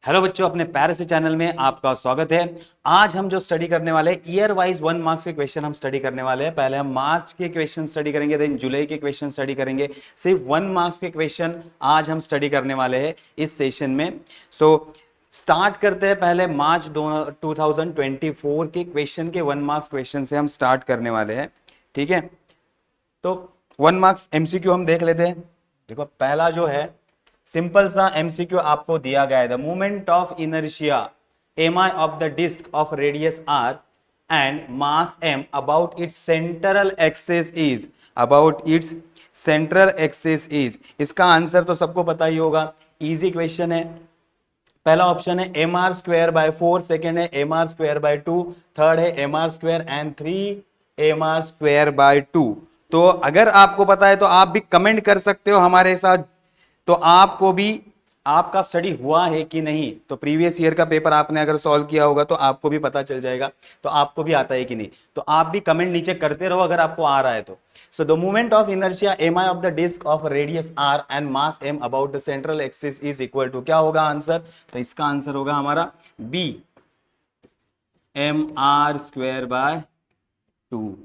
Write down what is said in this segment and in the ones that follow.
Hello बच्चों, अपने प्यारे से चैनल में आपका स्वागत है। आज हम जो स्टडी करने वाले हैं ईयर वाइज 1 मार्क्स के क्वेश्चन हम स्टडी करने वाले हैं। पहले हम मार्च के क्वेश्चन स्टडी करेंगे, देन जुलाई के क्वेश्चन स्टडी करेंगे। सिर्फ 1 मार्क्स के क्वेश्चन आज हम स्टडी करने वाले हैं इस सेशन में। स्टार्ट करते हैं पहले मार्च 2024 के क्वेश्चन के 1 मार्क्स क्वेश्चन से हम स्टार्ट करने वाले हैं। ठीक है, तो 1 मार्क्स एमसीक्यू हम देख लेते हैं। देखो, पहला जो है सिंपल सा एमसीक्यू आपको दिया गया है। The moment of inertia M I of the disc of radius R and mass M about its central axis is इसका आंसर तो सबको पता ही होगा, इजी क्वेश्चन है। पहला ऑप्शन है M R square by 4, second है M R square by 2, third है M R square and 3 M R square by 2। तो अगर आपको पता है तो आप भी कमेंट कर सकते हो हमारे साथ, तो आपको भी आपका स्टडी हुआ है कि नहीं। तो प्रीवियस ईयर का पेपर आपने अगर सॉल्व किया होगा तो आपको भी पता चल जाएगा तो आपको भी आता है कि नहीं। तो आप भी कमेंट नीचे करते रहो अगर आपको आ रहा है तो। So the movement of inertia M I of the disc of radius R and mass M about the central axis is equal to, क्या होगा आंसर? तो इसका आंसर होगा हमारा B, M R square by 2।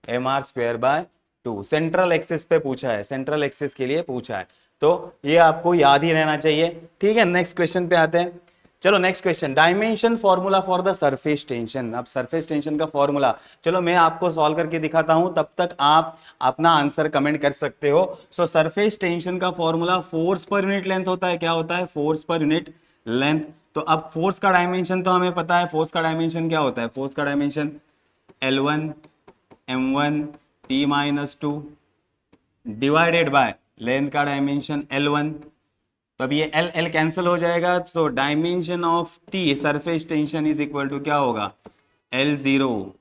M R square by 2 central axis पे पूछा है, central axis के लिए पूछा है, तो ये आपको याद ही रहना चाहिए। ठीक है, नेक्स्ट क्वेश्चन पे आते हैं। चलो next question, dimension formula for the surface tension. अब सरफेस टेंशन का फॉर्मूला चलो मैं आपको सॉल्व करके दिखाता हूं, तब तक आप अपना आंसर कमेंट कर सकते हो। सो सरफेस टेंशन का फॉर्मूला फोर्स पर यूनिट लेंथ होता है। क्या होता है? फोर्स पर यूनिट लेंथ। तो अब फोर्स का डायमेंशन तो हमें पता है, फोर्स का डायमेंशन क्या होता है? फोर्स का dimension L1 M1 T-2 divided by length का डायमेंशन L1। तो अब ये L L कैंसिल हो जाएगा, तो dimension of T surface tension is equal to क्या होगा? L0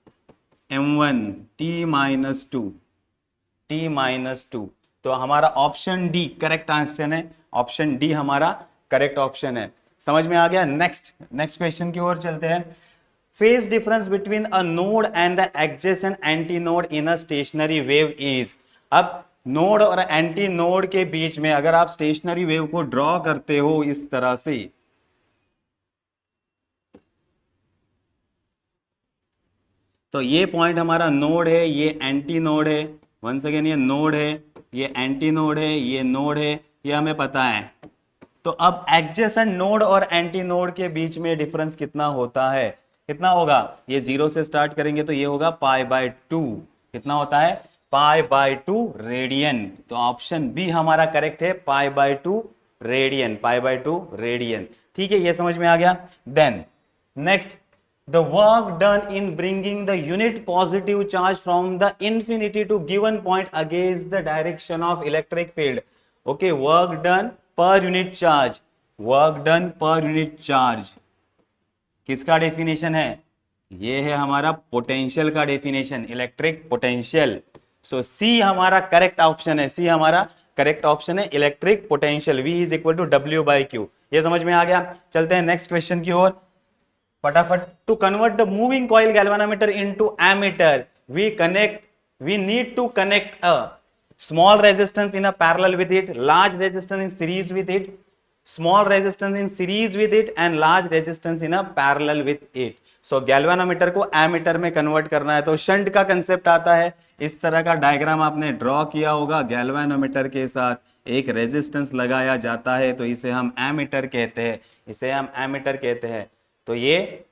M1 T-2 तो हमारा ऑप्शन डी करेक्ट आंसर है। ऑप्शन डी हमारा करेक्ट ऑप्शन है। समझ में आ गया? नेक्स्ट क्वेश्चन की ओर चलते हैं। Phase difference between a node and the adjacent anti node in a stationary wave is. अब नोड और एंटी नोड के बीच में अगर आप स्टेशनरी वेव को ड्रॉ करते हो इस तरह से, तो ये पॉइंट हमारा नोड है, ये एंटी नोड है। वंस अगेन ये नोड है, ये एंटी नोड है, ये नोड है, ये हमें पता है। तो अब एडजेसेंट नोड और एंटी नोड के बीच में डिफरेंस कितना होता है? कितना होगा? ये 0 से स्टार्ट करेंगे तो ये होगा π/2। कितना होता है? π/2 रेडियन। तो ऑप्शन बी हमारा करेक्ट है, π/2 रेडियन, π/2 रेडियन। ठीक है, ये समझ में आ गया। Then next, the work done in bringing the unit positive charge from the infinity to given point against the direction of electric field. Okay, work done per unit charge, work done per unit charge किसका definition है? ये है हमारा potential का definition, electric potential. So C हमारा correct option है, C हमारा correct option है, electric potential. V is equal to W/Q। ये समझ में आ गया। चलते हैं नेक्स्ट क्वेश्चन की ओर फटाफट। To convert the moving coil galvanometer into ammeter we need to connect a small resistance in a parallel with it, large resistance in series with it, small resistance in series with it and large resistance in a parallel with it. So galvanometer को ammeter में convert करना है, तो shunt का concept आता है। इस तरह का डायग्राम आपने ड्रॉ किया होगा, गैल्वेनोमीटर के साथ एक रेजिस्टेंस लगाया जाता है, तो इसे हम एमीटर कहते हैं, इसे हम एमीटर कहते हैं। तो ये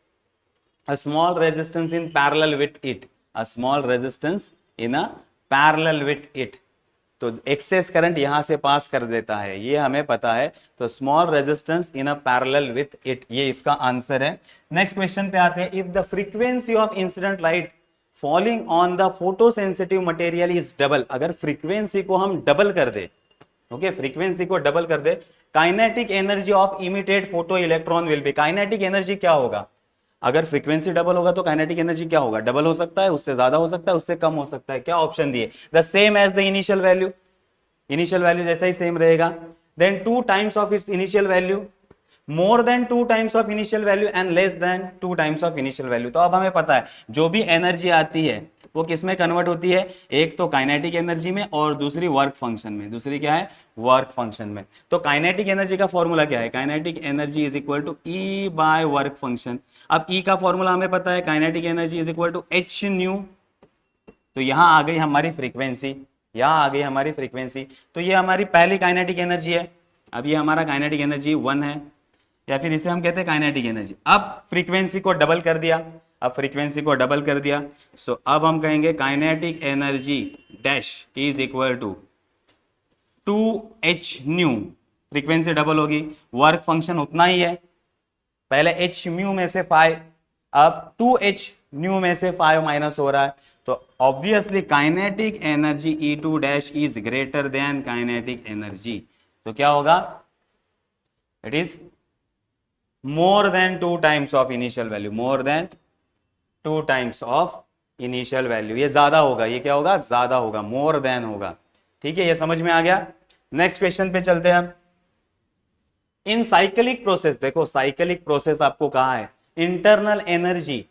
a small resistance in parallel with it, a small resistance in a parallel with it। तो एक्सेस करंट यहां से पास कर देता है, ये हमें पता है। तो small resistance in a parallel with it, ये इसका आंसर है। नेक्स्ट क्वेश्चन पे आते हैं। If the frequency of incident light falling on the photo sensitive material is double, अगर फ्रीक्वेंसी को हम डबल कर दे, ओके, फ्रीक्वेंसी को डबल कर दे, kinetic energy of emitted photo electron will be. Kinetic energy क्या होगा? अगर फ्रीक्वेंसी डबल होगा तो काइनेटिक एनर्जी क्या होगा? डबल हो सकता है, उससे ज्यादा हो सकता है, उससे कम हो सकता है। क्या ऑप्शन दिए? The same as the initial value, initial value जैसा ही सेम रहेगा। Then 2 times of its initial value, more than 2 times of initial value and less than 2 times of initial value. तो अब हमें पता है जो भी एनर्जी आती है वो किस में कन्वर्ट होती है, एक तो काइनेटिक एनर्जी में और दूसरी वर्क फंक्शन में। दूसरी क्या है, वर्क फंक्शन में। तो काइनेटिक एनर्जी का फॉर्मूला क्या है, kinetic energy is equal to E by work function. अब ई का फॉर्मूला हमें पता है, kinetic energy is equal to H nu. तो यहां आ गई हमारी फ्रीक्वेंसी, यहां आ गई हमारी फ्रीक्वेंसी। तो ये हमारी पहली काइनेटिक एनर्जी है। अब ये हमारा काइनेटिक एनर्जी 1 है, या फिर इसे हम कहते हैं काइनेटिक एनर्जी। अब फ्रीक्वेंसी को डबल कर दिया, अब फ्रीक्वेंसी को डबल कर दिया, सो अब हम कहेंगे kinetic energy dash is equal to 2h nu. Frequency double होगी, वर्क फंक्शन उतना ही है, पहले h म्यू में से 5, अब 2h न्यू में से 5 माइनस हो रहा है। तो obviously kinetic energy E2 dash is greater than kinetic energy. तो क्या होगा, it is more than 2 times of initial value, more than 2 times of initial value. ये ज्यादा होगा, ये क्या होगा, ज्यादा होगा, मोर देन होगा। ठीक है, ये समझ में आ गया। नेक्स्ट क्वेश्चन पे चलते हैं हम। इन साइक्लिक प्रोसेस, देखो साइक्लिक प्रोसेस आपको कहा है, internal energy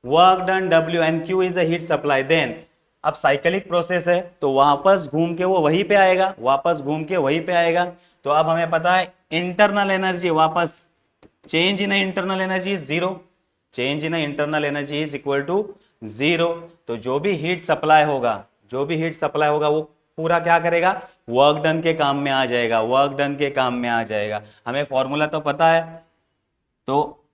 work done W and Q is a heat supply. Then अब साइक्लिक प्रोसेस है तो वापस घूम के वो वहीं पे आएगा, वापस घूम के वहीं पे आएगा। तो अब हमें पता है इंटरनल एनर्जी वापस, change in internal energy is zero, change in internal energy is equal to zero. तो जो भी हीट सप्लाई होगा, जो भी हीट सप्लाई होगा वो पूरा क्या करेगा, वर्क डन के काम में आ जाएगा, वर्क डन के काम में आ जाएगा। हमें फॉर्मूला तो पता है, तो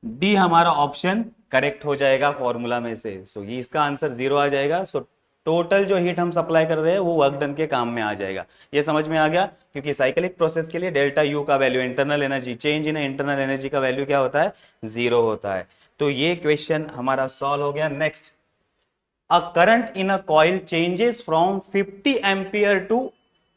डी हमारा ऑप्शन करेक्ट हो जाएगा फॉर्मूला में से। सो ये इसका आंसर 0 आ जाएगा। सो टोटल जो हीट हम सप्लाई कर रहे हैं वो वर्क डन के काम में आ जाएगा। ये समझ में आ गया, क्योंकि साइक्लिक प्रोसेस के लिए डेल्टा यू का value, internal energy, change in internal energy का वैल्यू क्या होता है, 0 होता है। तो ये क्वेश्चन हमारा सॉल्व हो गया। Next, a current in a coil changes from 50 ampere to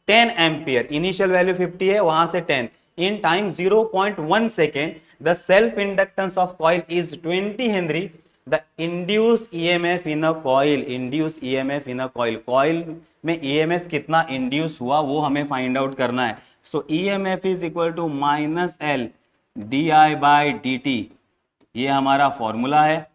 10 ampere. Initial value 50 है, वहां से 10 in time 0.1 second. The self inductance of coil is 20 henry. The induce EMF in a coil, induce EMF in a coil, coil में EMF कितना induce हुआ वो हमें find out करना है। So EMF is equal to -L di/dt। ये हमारा formula है,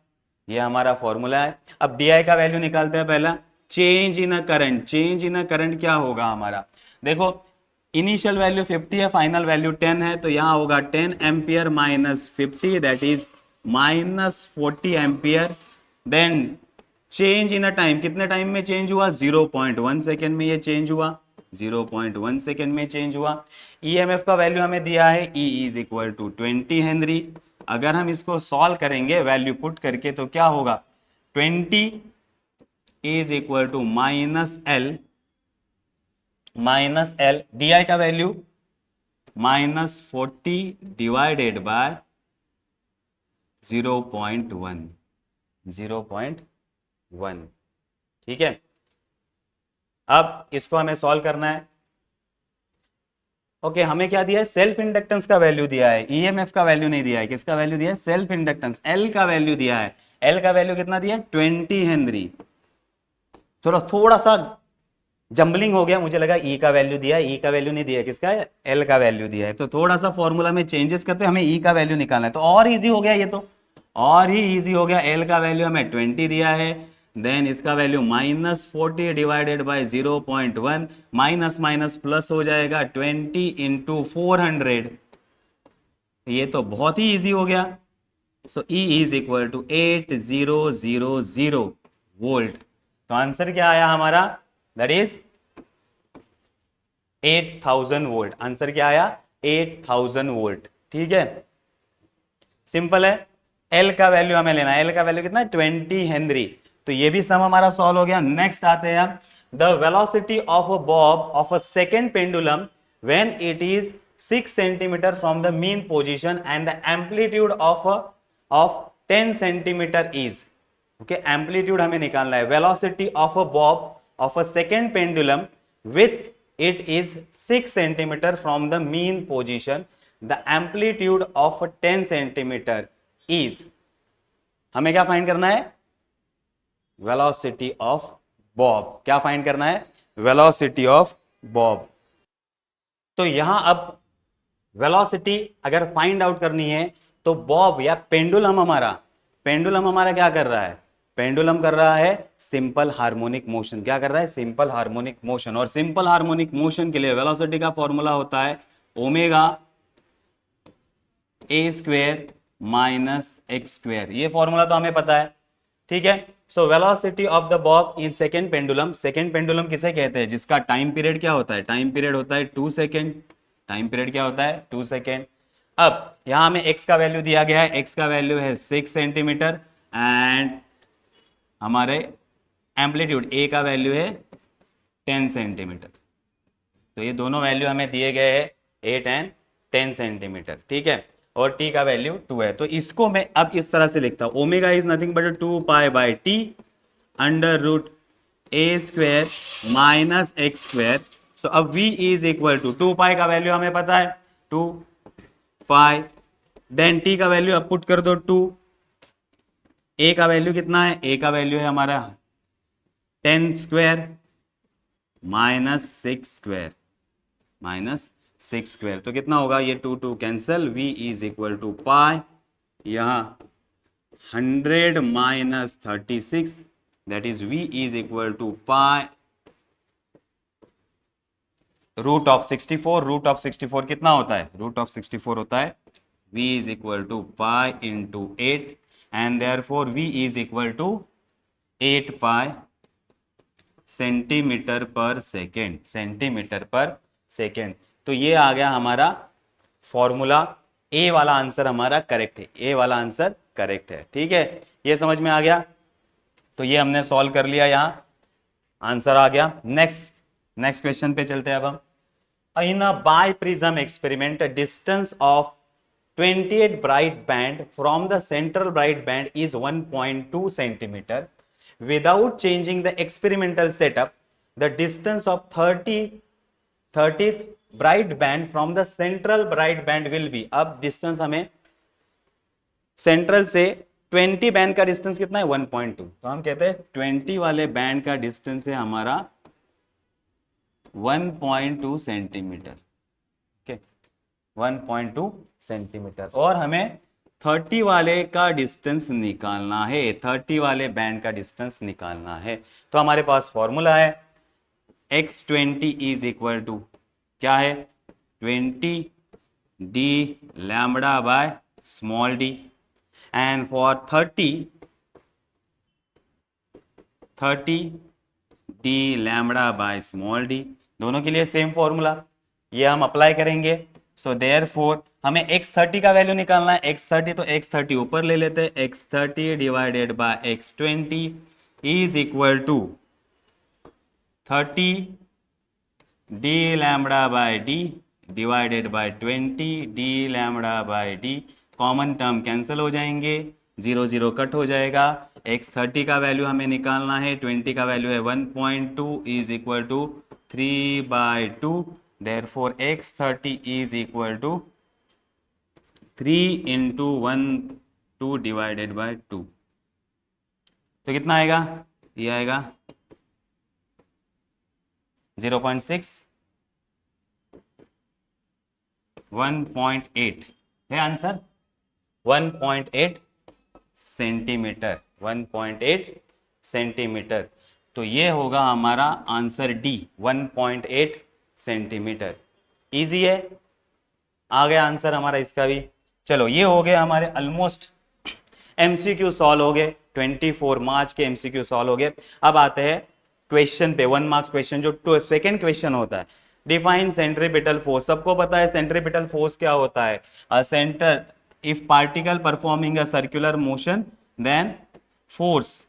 ये हमारा फॉर्मूला है। अब डी का वैल्यू निकालते हैं पहला, change in a current. Change in a current क्या होगा हमारा, देखो इनिशियल वैल्यू 50 है, फाइनल वैल्यू 10 है, तो यहां होगा 10 ampere minus 50, that is -40 ampere. Then change in a time, कितने टाइम में चेंज हुआ, 0.1 सेकेंड में ये चेंज हुआ, 0.1 सेकेंड में चेंज हुआ। ईएमएफ का वैल्यू हमें दिया है, E is equal to 20 henry. अगर हम इसको सॉल्व करेंगे वैल्यू पुट करके तो क्या होगा, 20 is equal to -L D का वैल्यू -40 डिवाइडेड बाय 0.1, 0.1। ठीक है, अब इसको हमें सॉल्व करना है। ओके, हमें क्या दिया है, सेल्फ इंडक्टेंस का वैल्यू दिया है, ईएमएफ का वैल्यू नहीं दिया है। किसका वैल्यू दिया है, सेल्फ इंडक्टेंस, एल का वैल्यू दिया है। एल का वैल्यू कितना दिया है, 20 हेनरी। चलो थोड़ा सा जंबलिंग हो गया, मुझे लगा ई का वैल्यू दिया है, ई का वैल्यू नहीं दिया, किसका है, एल का वैल्यू दिया है। तो थोड़ा सा फॉर्मूला में चेंजेस करते, हमें ई का वैल्यू निकालना है, तो और इजी हो गया ये, तो और ही इजी हो गया। एल का वैल्यू हमें 20 दिया है, देन इसका value -40 divided by 0.1, minus minus plus हो जाएगा, 20 इंटू 400। ये तो बहुत ही इजी हो गया। So E is equal to 8000 volt. तो आंसर क्या आया हमारा, दैट इज 8000 वोल्ट। आंसर क्या आया, 8000 वोल्ट। ठीक है, सिंपल है। एल का वैल्यू हमें लेना है, एल का वैल्यू कितना है, 20 हेनरी। तो ये भी सम हमारा सॉल्व हो गया। नेक्स्ट आते हैं हम, the velocity of a Bob of a second pendulum when it is 6 centimetre from the mean position and the amplitude of 10 centimetre is. Okay, amplitude हमें निकालना है। Velocity of a Bob of a second pendulum with it is 6 centimeter from the mean position, the amplitude of 10 centimeter is। हमें क्या find करना है, velocity of Bob. क्या find करना है, वेलोसिटी ऑफ बॉब। तो यहां अब वेलोसिटी अगर फाइंड आउट करनी है तो बॉब या पेंडुलम हमारा क्या कर रहा है, पेंडुलम कर रहा है सिंपल हार्मोनिक मोशन। क्या कर रहा है? Simple harmonic motion. और सिंपल हार्मोनिक मोशन के लिए वेलोसिटी का फॉर्मूला होता है omega A square minus X square. ये फॉर्मूला तो हमें पता है, ठीक है। So velocity of the Bob in second pendulum, second pendulum किसे कहते हैं? जिसका टाइम पीरियड क्या होता है? टाइम पीरियड होता है 2 सेकेंड। टाइम पीरियड क्या होता है? 2 सेकेंड। अब यहां हमें x का वैल्यू दिया गया है, x का वैल्यू है 6 सेंटीमीटर एंड हमारे एम्पलीट्यूड a का वैल्यू है 10 सेंटीमीटर। तो ये दोनों वैल्यू हमें दिए गए हैं 8 एंड 10 सेंटीमीटर, ठीक है। और t का वैल्यू 2 है। तो इसको मैं अब इस तरह से लिखता हूं, omega is nothing but 2 pi by T under root A square minus X square. So अब v is equal to 2 pi का वैल्यू हमें पता है 2 पाई, देन t का वैल्यू अब पुट कर दो 2, a का वैल्यू कितना है? a का वैल्यू है हमारा 10 square minus 6 square minus 6 square. तो कितना होगा? ये 2 2 cancel, v is equal to pi, यहां 100 minus 36, that is v is equal to pi root of 64। Root of 64 कितना होता है? रूट ऑफ 64 होता है v is equal to pi into 8 and therefore v is equal to 8 pi centimetre पर second, centimetre पर second. तो ये आ गया हमारा फॉर्मूला। ए वाला आंसर हमारा करेक्ट है, ए वाला आंसर करेक्ट है, ठीक है। ये समझ में आ गया। तो ये हमने सॉल्व कर लिया, यहां आंसर आ गया। नेक्स्ट क्वेश्चन पे चलते हैं अब हम। In a biprism experiment, a distance of 28 bright band from the central bright band is 1.2 centimeter. Without changing the experimental setup, the distance of 30th bright band from the central bright band will be। अब distance हमें central से 20 band का distance कितना है? 1.2। तो हम कहते हैं 20 वाले बैंड का डिस्टेंस है हमारा 1.2 सेंटीमीटर, ओके 1.2 सेंटीमीटर। और हमें 30 वाले का डिस्टेंस निकालना है, 30 वाले बैंड का डिस्टेंस निकालना है। तो हमारे पास फॉर्मूला है x20 इज इक्वल टू क्या है? 20 D lambda by small D and for 30 D lambda by small D. दोनों के लिए सेम फॉर्मूला, ये हम अप्लाई करेंगे। सो देयरफॉर हमें x30 का वैल्यू निकालना है, x30, तो x30 ऊपर ले लेते हैं, x30 divided by x20 is equal to 30 D lambda by D divided by 20 D lambda by D. Common term cancel हो जाएंगे, 0 0 कट हो जाएगा। x30 का वैल्यू हमें निकालना है, 20 का वैल्यू है 1.2 is equal to 3/2। Therefore x30 is equal to 3 into 1 divided by 2। तो कितना आएगा? ये आएगा 0.6, 1.8 है आंसर, 1.8 सेंटीमीटर, 1.8 सेंटीमीटर। तो ये होगा हमारा आंसर डी, 1.8 सेंटीमीटर। इजी है, आ गया आंसर हमारा इसका भी। चलो ये हो गए हमारे ऑलमोस्ट एमसीक्यू सॉल्व हो गए, 24 मार्च के एमसीक्यू सॉल्व हो गए। अब आते हैं क्वेश्चन पे, 1 मार्क्स क्वेश्चन, जो सेकंड क्वेश्चन होता है। Define centripetal force. सबको पता है सेंट्रीपिटल फोर्स क्या होता है? A centre if particle performing a circular motion then force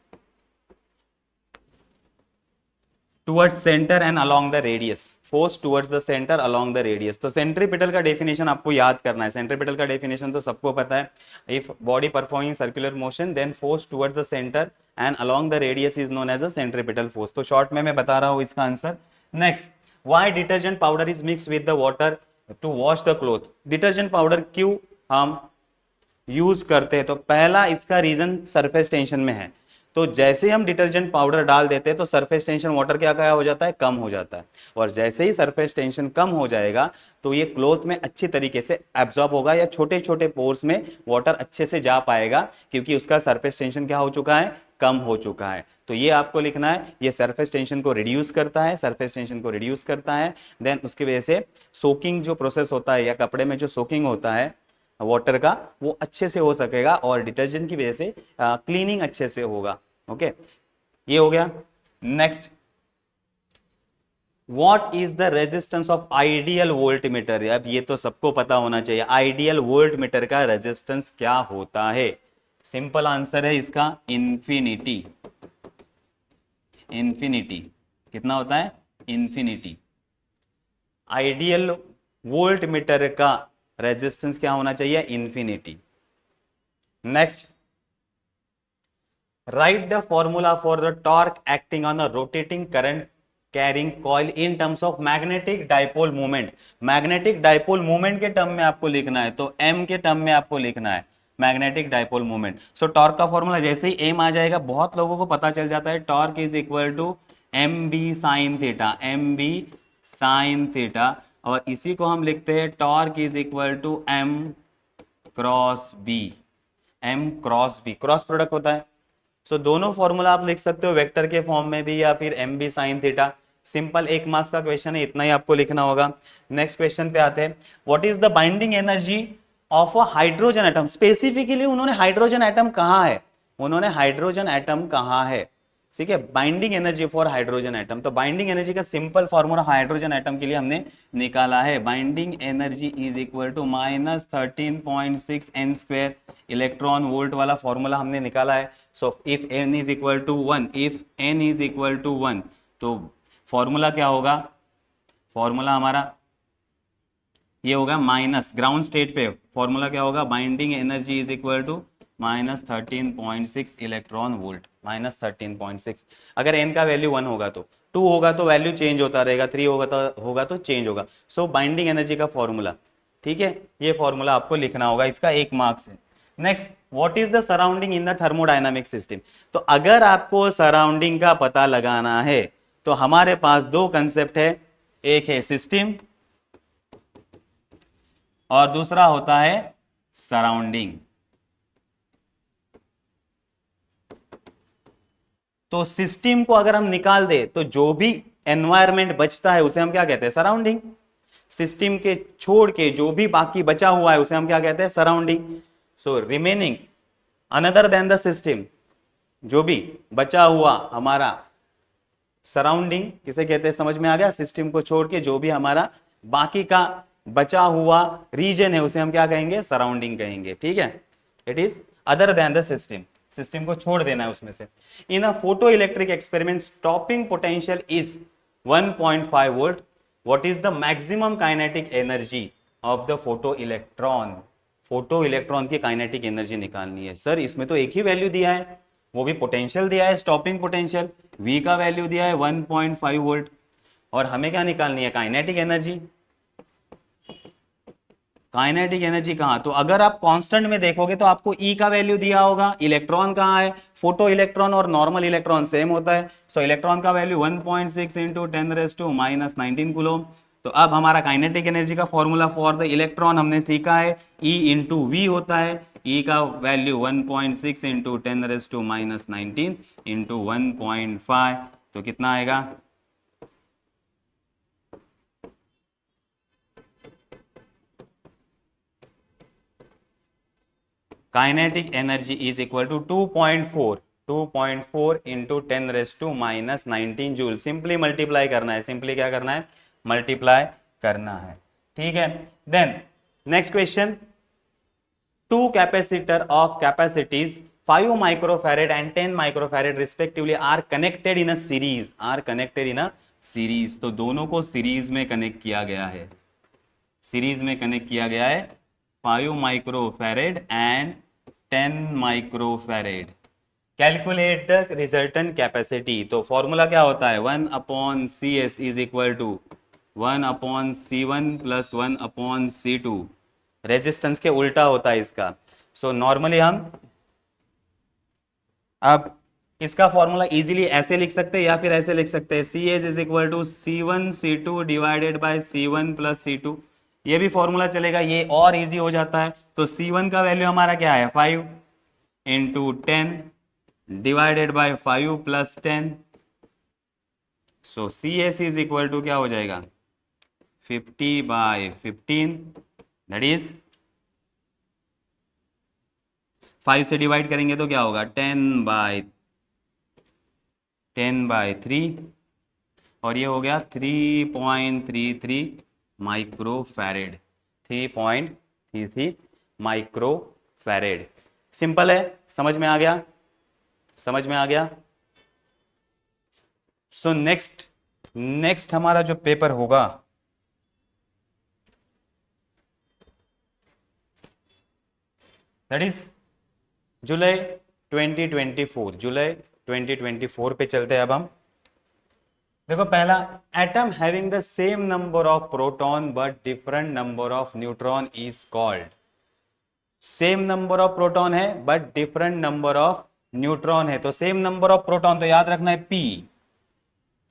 towards centre and along the radius, force towards the centre along the radius. तो सेंट्रीपिटल का डेफिनेशन आपको याद करना है। सेंट्रीपिटल का डेफिनेशन तो सबको पता है, if body performing circular motion then force towards the centre and along the radius is known as a centripetal force. तो शॉर्ट में मैं बता रहा हूं इसका answer. Next, why detergent powder is mix with the water to wash the cloth. Detergent powder क्यों हम use करते हैं? तो पहला इसका रीजन सरफेस टेंशन में है। तो जैसे ही हम डिटर्जेंट पाउडर डाल देते हैं तो सरफेस टेंशन वाटर क्या हो जाता है, कम हो जाता है। और जैसे ही सरफेस टेंशन कम हो जाएगा तो ये क्लॉथ में अच्छी तरीके से एब्जॉर्ब होगा, या छोटे छोटे पोर्स में वाटर अच्छे से जा पाएगा, क्योंकि उसका सरफेस टेंशन क्या हो चुका है, कम हो चुका है। तो ये आपको लिखना है, ये सरफेस टेंशन को रिड्यूस करता है, सरफेस टेंशन को रिड्यूस करता है। देन उसकी वजह से सोकिंग जो प्रोसेस होता है, या कपड़े में जो सोकिंग होता है वाटर का, वो अच्छे से हो सकेगा, और डिटर्जेंट की वजह से क्लीनिंग अच्छे से होगा। ओके, ये हो गया। Next, what is the resistance of ideal volt meter. अब ये तो सबको पता होना चाहिए, आइडियल वोल्ट मीटर का रेजिस्टेंस क्या होता है। सिंपल आंसर है इसका इंफिनिटी। इंफिनिटी कितना होता है, इंफिनिटी। आइडियल वोल्ट मीटर का रेजिस्टेंस क्या होना चाहिए, infinity. Next, write the formula for the torque acting on a rotating current carrying coil in terms of magnetic dipole movement. Magnetic dipole movement के term में आपको लिखना है, तो एम के टर्म में आपको लिखना है मैग्नेटिक डाइपोल मूवमेंट। सो टॉर्क का फॉर्मूला जैसे ही एम आ जाएगा, बहुत लोगों को पता चल जाता है, torque is equal to M B sine theta, M B sine theta. और इसी को हम लिखते हैं torque is equal to M cross B, M cross B, cross product होता है। सो दोनों फॉर्मूला आप लिख सकते हो वेक्टर के फॉर्म में भी, या फिर M B sine theta. Simple 1 marks का क्वेश्चन है, इतना ही आपको लिखना होगा। नेक्स्ट क्वेश्चन पे आते हैं, what is the binding energy of a hydrogen atom. Specifically उन्होंने हाइड्रोजन एटम कहाँ है, उन्होंने हाइड्रोजन एटम कहाँ है, ठीक है, binding energy for hydrogen atom. तो बाइंडिंग एनर्जी का सिंपल फॉर्मूला हाइड्रोजन एटम के लिए हमने निकाला है, binding energy is equal to -13.6 n square electron volt वाला फॉर्मूला हमने निकाला है। So if n is equal to 1, if n is equal to 1, तो फॉर्मूला क्या होगा, फॉर्मूला हमारा ये होगा माइनस, ग्राउंड स्टेट पे फॉर्मूला क्या होगा, binding energy is equal to -13.6 electron volt, -13.6। अगर n का वैल्यू 1 होगा तो 2 होगा तो वैल्यू चेंज होता रहेगा, 3 होगा तो चेंज होगा। सो बाइंडिंग एनर्जी का फॉर्मूला, ठीक है, ये फॉर्मूला आपको लिखना होगा, इसका 1 मार्क्स है। Next, what is the surrounding in the thermodynamic system. तो अगर आपको सराउंडिंग का पता लगाना है तो हमारे पास दो कंसेप्ट है, एक है सिस्टम और दूसरा होता है सराउंडिंग। तो सिस्टम को अगर हम निकाल दे तो जो भी एनवायरमेंट बचता है उसे हम क्या कहते हैं, सराउंडिंग। सिस्टम के छोड़ के जो भी बाकी बचा हुआ है उसे हम क्या कहते हैं, surrounding. So remaining another than the system, जो भी बचा हुआ हमारा सराउंडिंग किसे कहते हैं, समझ में आ गया। सिस्टम को छोड़ के जो भी हमारा बाकी का बचा हुआ रीजन है उसे हम क्या कहेंगे, सराउंडिंग कहेंगे, ठीक है। It is other than the system, system को छोड़ देना है उसमें से। In a photo electric experiment stopping potential is 1.5 volt. What is the maximum kinetic energy of the photo electron. Photo electron की काइनेटिक एनर्जी निकालनी है। सर इसमें तो एक ही वैल्यू दिया है, वो भी पोटेंशियल दिया है, स्टॉपिंग पोटेंशियल, V का वैल्यू दिया है 1.5 वोल्ट, और हमें क्या निकालनी है, काइनेटिक एनर्जी। काइनेटिक एनर्जी कहां, तो अगर आप कांस्टेंट में देखोगे तो आपको E का वैल्यू दिया होगा, इलेक्ट्रॉन कहां है, फोटो इलेक्ट्रॉन और नॉर्मल इलेक्ट्रॉन सेम होता है। सो इलेक्ट्रॉन का वैल्यू 1.6 इंटू 10⁻⁻19 कूलोम। तो अब हमारा काइनेटिक एनर्जी का फॉर्मूला फॉर द इलेक्ट्रॉन हमने सीखा है, E इंटू वी होता है। E का वैल्यू 1.6 इंटू 10⁻⁻19 इंटू 1.5, तो कितना आएगा, kinetic energy is equal to 2.4 into 10⁻⁻19 joule. Simply multiply करना है, सिंपली क्या करना है, मल्टीप्लाई करना है, ठीक है। Then next question, to capacitor of capacities 5 microfarad and 10 microfarad respectively are connected in a series, are connected in a series. तो दोनों को सीरीज में कनेक्ट किया गया है, सीरीज में कनेक्ट किया गया है, 5 microfarad and 10 microfarad. Calculate the resultant capacity. तो फॉर्मूला क्या होता है, 1/CS is equal to 1/C1 plus 1/C2। Resistance के उल्टा होता है इसका। सो नॉर्मली हम अब इसका फॉर्मूला इजीली ऐसे लिख सकते हैं या फिर ऐसे लिख सकते हैं, C H is equal to C1C2 divided by C1 plus C2। ये भी फॉर्मूला चलेगा, ये और इजी हो जाता है। तो C1 का वैल्यू हमारा क्या है 5 into 10 divided by 5 plus 10। So C S is equal to क्या हो जाएगा 50/15, दैट इज 5 से डिवाइड करेंगे तो क्या होगा 10/3 और ये हो गया 3.33 micro farad, 3.33 micro farad. Simple है, समझ में आ गया, समझ में आ गया। सो नेक्स्ट हमारा जो पेपर होगा दैट इज जुलाई 2024, जुलाई 2024 पे चलते हैं अब हम। देखो पहला, atom having the same number of proton but different number of neutron is called. Same number of proton है but different number of neutron है, तो सेम नंबर ऑफ प्रोटॉन तो याद रखना है P,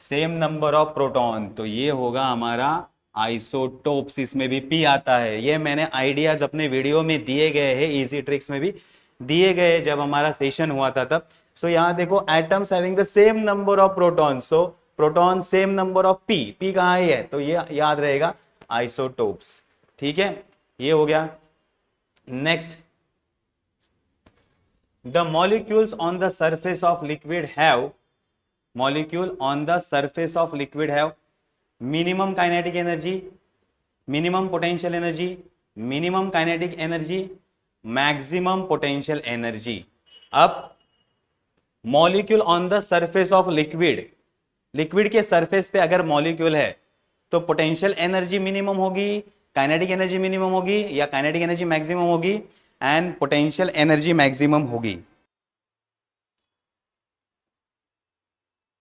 same number of proton, तो ये होगा हमारा आइसोटोप्स, इसमें भी P आता है। ये मैंने आइडियाज अपने वीडियो में दिए गए हैं, इजी ट्रिक्स में भी दिए गए जब हमारा सेशन हुआ था तब। सो यहाँ देखो atoms having the same number of proton, so proton same number of P कहाँ है, तो ये याद रहेगा आइसोटोप्स। ठीक है, ये हो गया। Next, the molecules on the surface of liquid have, molecule on the surface of liquid have minimum kinetic energy, minimum potential energy, minimum kinetic energy, maximum potential energy। अब molecule on the surface of liquid, liquid के surface पे अगर molecule है तो potential energy minimum होगी, kinetic energy minimum होगी या kinetic energy maximum होगी, एंड पोटेंशियल एनर्जी मैक्सिमम होगी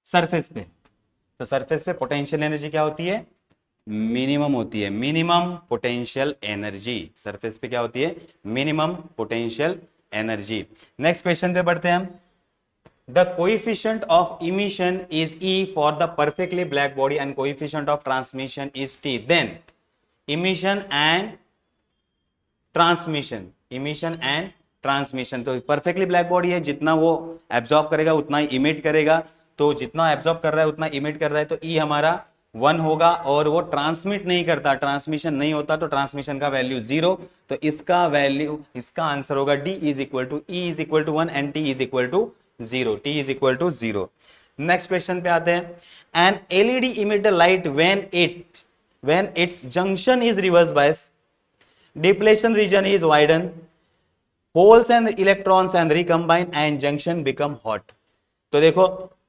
सरफेस पे। तो सरफेस पे पोटेंशियल एनर्जी क्या होती है, मिनिमम होती है, मिनिमम पोटेंशियल एनर्जी। सरफेस पे क्या होती है, minimum potential energy. Next question पे बढ़ते हैं हम। The coefficient of emission is E for the perfectly black body and coefficient of transmission is T, then emission and transmission, emission and transmission. तो perfectly black body है, जितना वो absorb करेगा उतना ही इमिट करेगा, तो जितना एब्जॉर्ब कर रहा है उतना इमिट कर रहा है, तो E हमारा 1 होगा। और वो ट्रांसमिट नहीं करता, ट्रांसमिशन नहीं होता, तो ट्रांसमिशन का वैल्यू 0, तो इसका वैल्यू, इसका आंसर होगा D is equal to E is equal to 1 and T is equal to 0, T is equal to 0। Next question पे आते हैं। An LED emit the light when it's junction is reverse bias, depletion region is widen, holes and electrons and recombine and junction become hot। तो देखो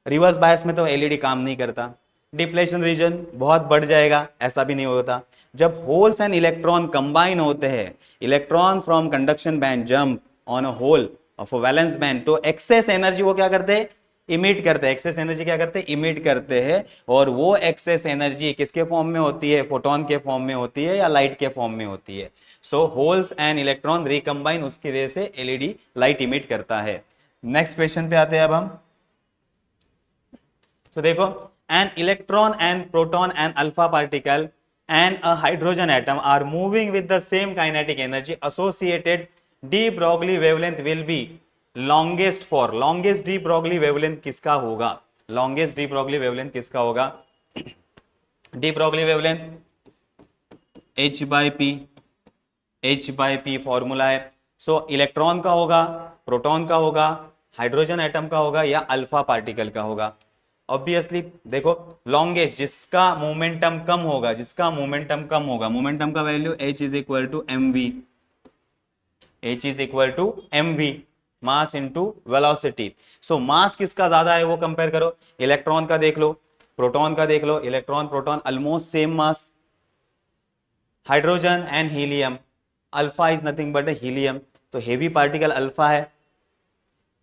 reverse bias में तो LED काम नहीं करता, डिप्लेशन रीजन बहुत बढ़ जाएगा, ऐसा भी नहीं होता। जब होल्स एंड इलेक्ट्रॉन कंबाइन होते हैं, electron from conduction band jump on a hole of a valence band, तो एक्सेस एनर्जी वो क्या करते हैं, इमिट करते हैं। एक्सेस एनर्जी क्या करते हैं, इमिट करते हैं। और वो एक्सेस एनर्जी किसके फॉर्म में होती है, फोटोन के फॉर्म में होती है या लाइट के फॉर्म में होती है। सो होल्स एंड इलेक्ट्रॉन रिकंबाइन, उसकी वजह से एलईडी लाइट इमिट करता है। नेक्स्ट क्वेश्चन पे आते हैं अब हम। तो देखो, an electron and proton and alpha particle and a hydrogen atom are moving with the same kinetic energy associated de Broglie wavelength will be longest for, longest de Broglie wavelength किसका होगा, longest de Broglie wavelength किसका होगा, D Broglie wavelength H/P formula है। सो electron का होगा, proton का होगा, hydrogen atom का होगा या अल्फा पार्टिकल का होगा। ऑब्वियसली देखो लॉन्गेस्ट, जिसका मोमेंटम कम होगा, जिसका मोमेंटम कम होगा, मोमेंटम का value H is equal to mv, H is equal to mv, mass into velocity. So mass किसका ज्यादा है वो कंपेयर करो, इलेक्ट्रॉन का देख लो, प्रोटॉन का देख लो, electron proton almost same mass, hydrogen and helium, alpha is nothing but helium, तो हेवी पार्टिकल अल्फा है,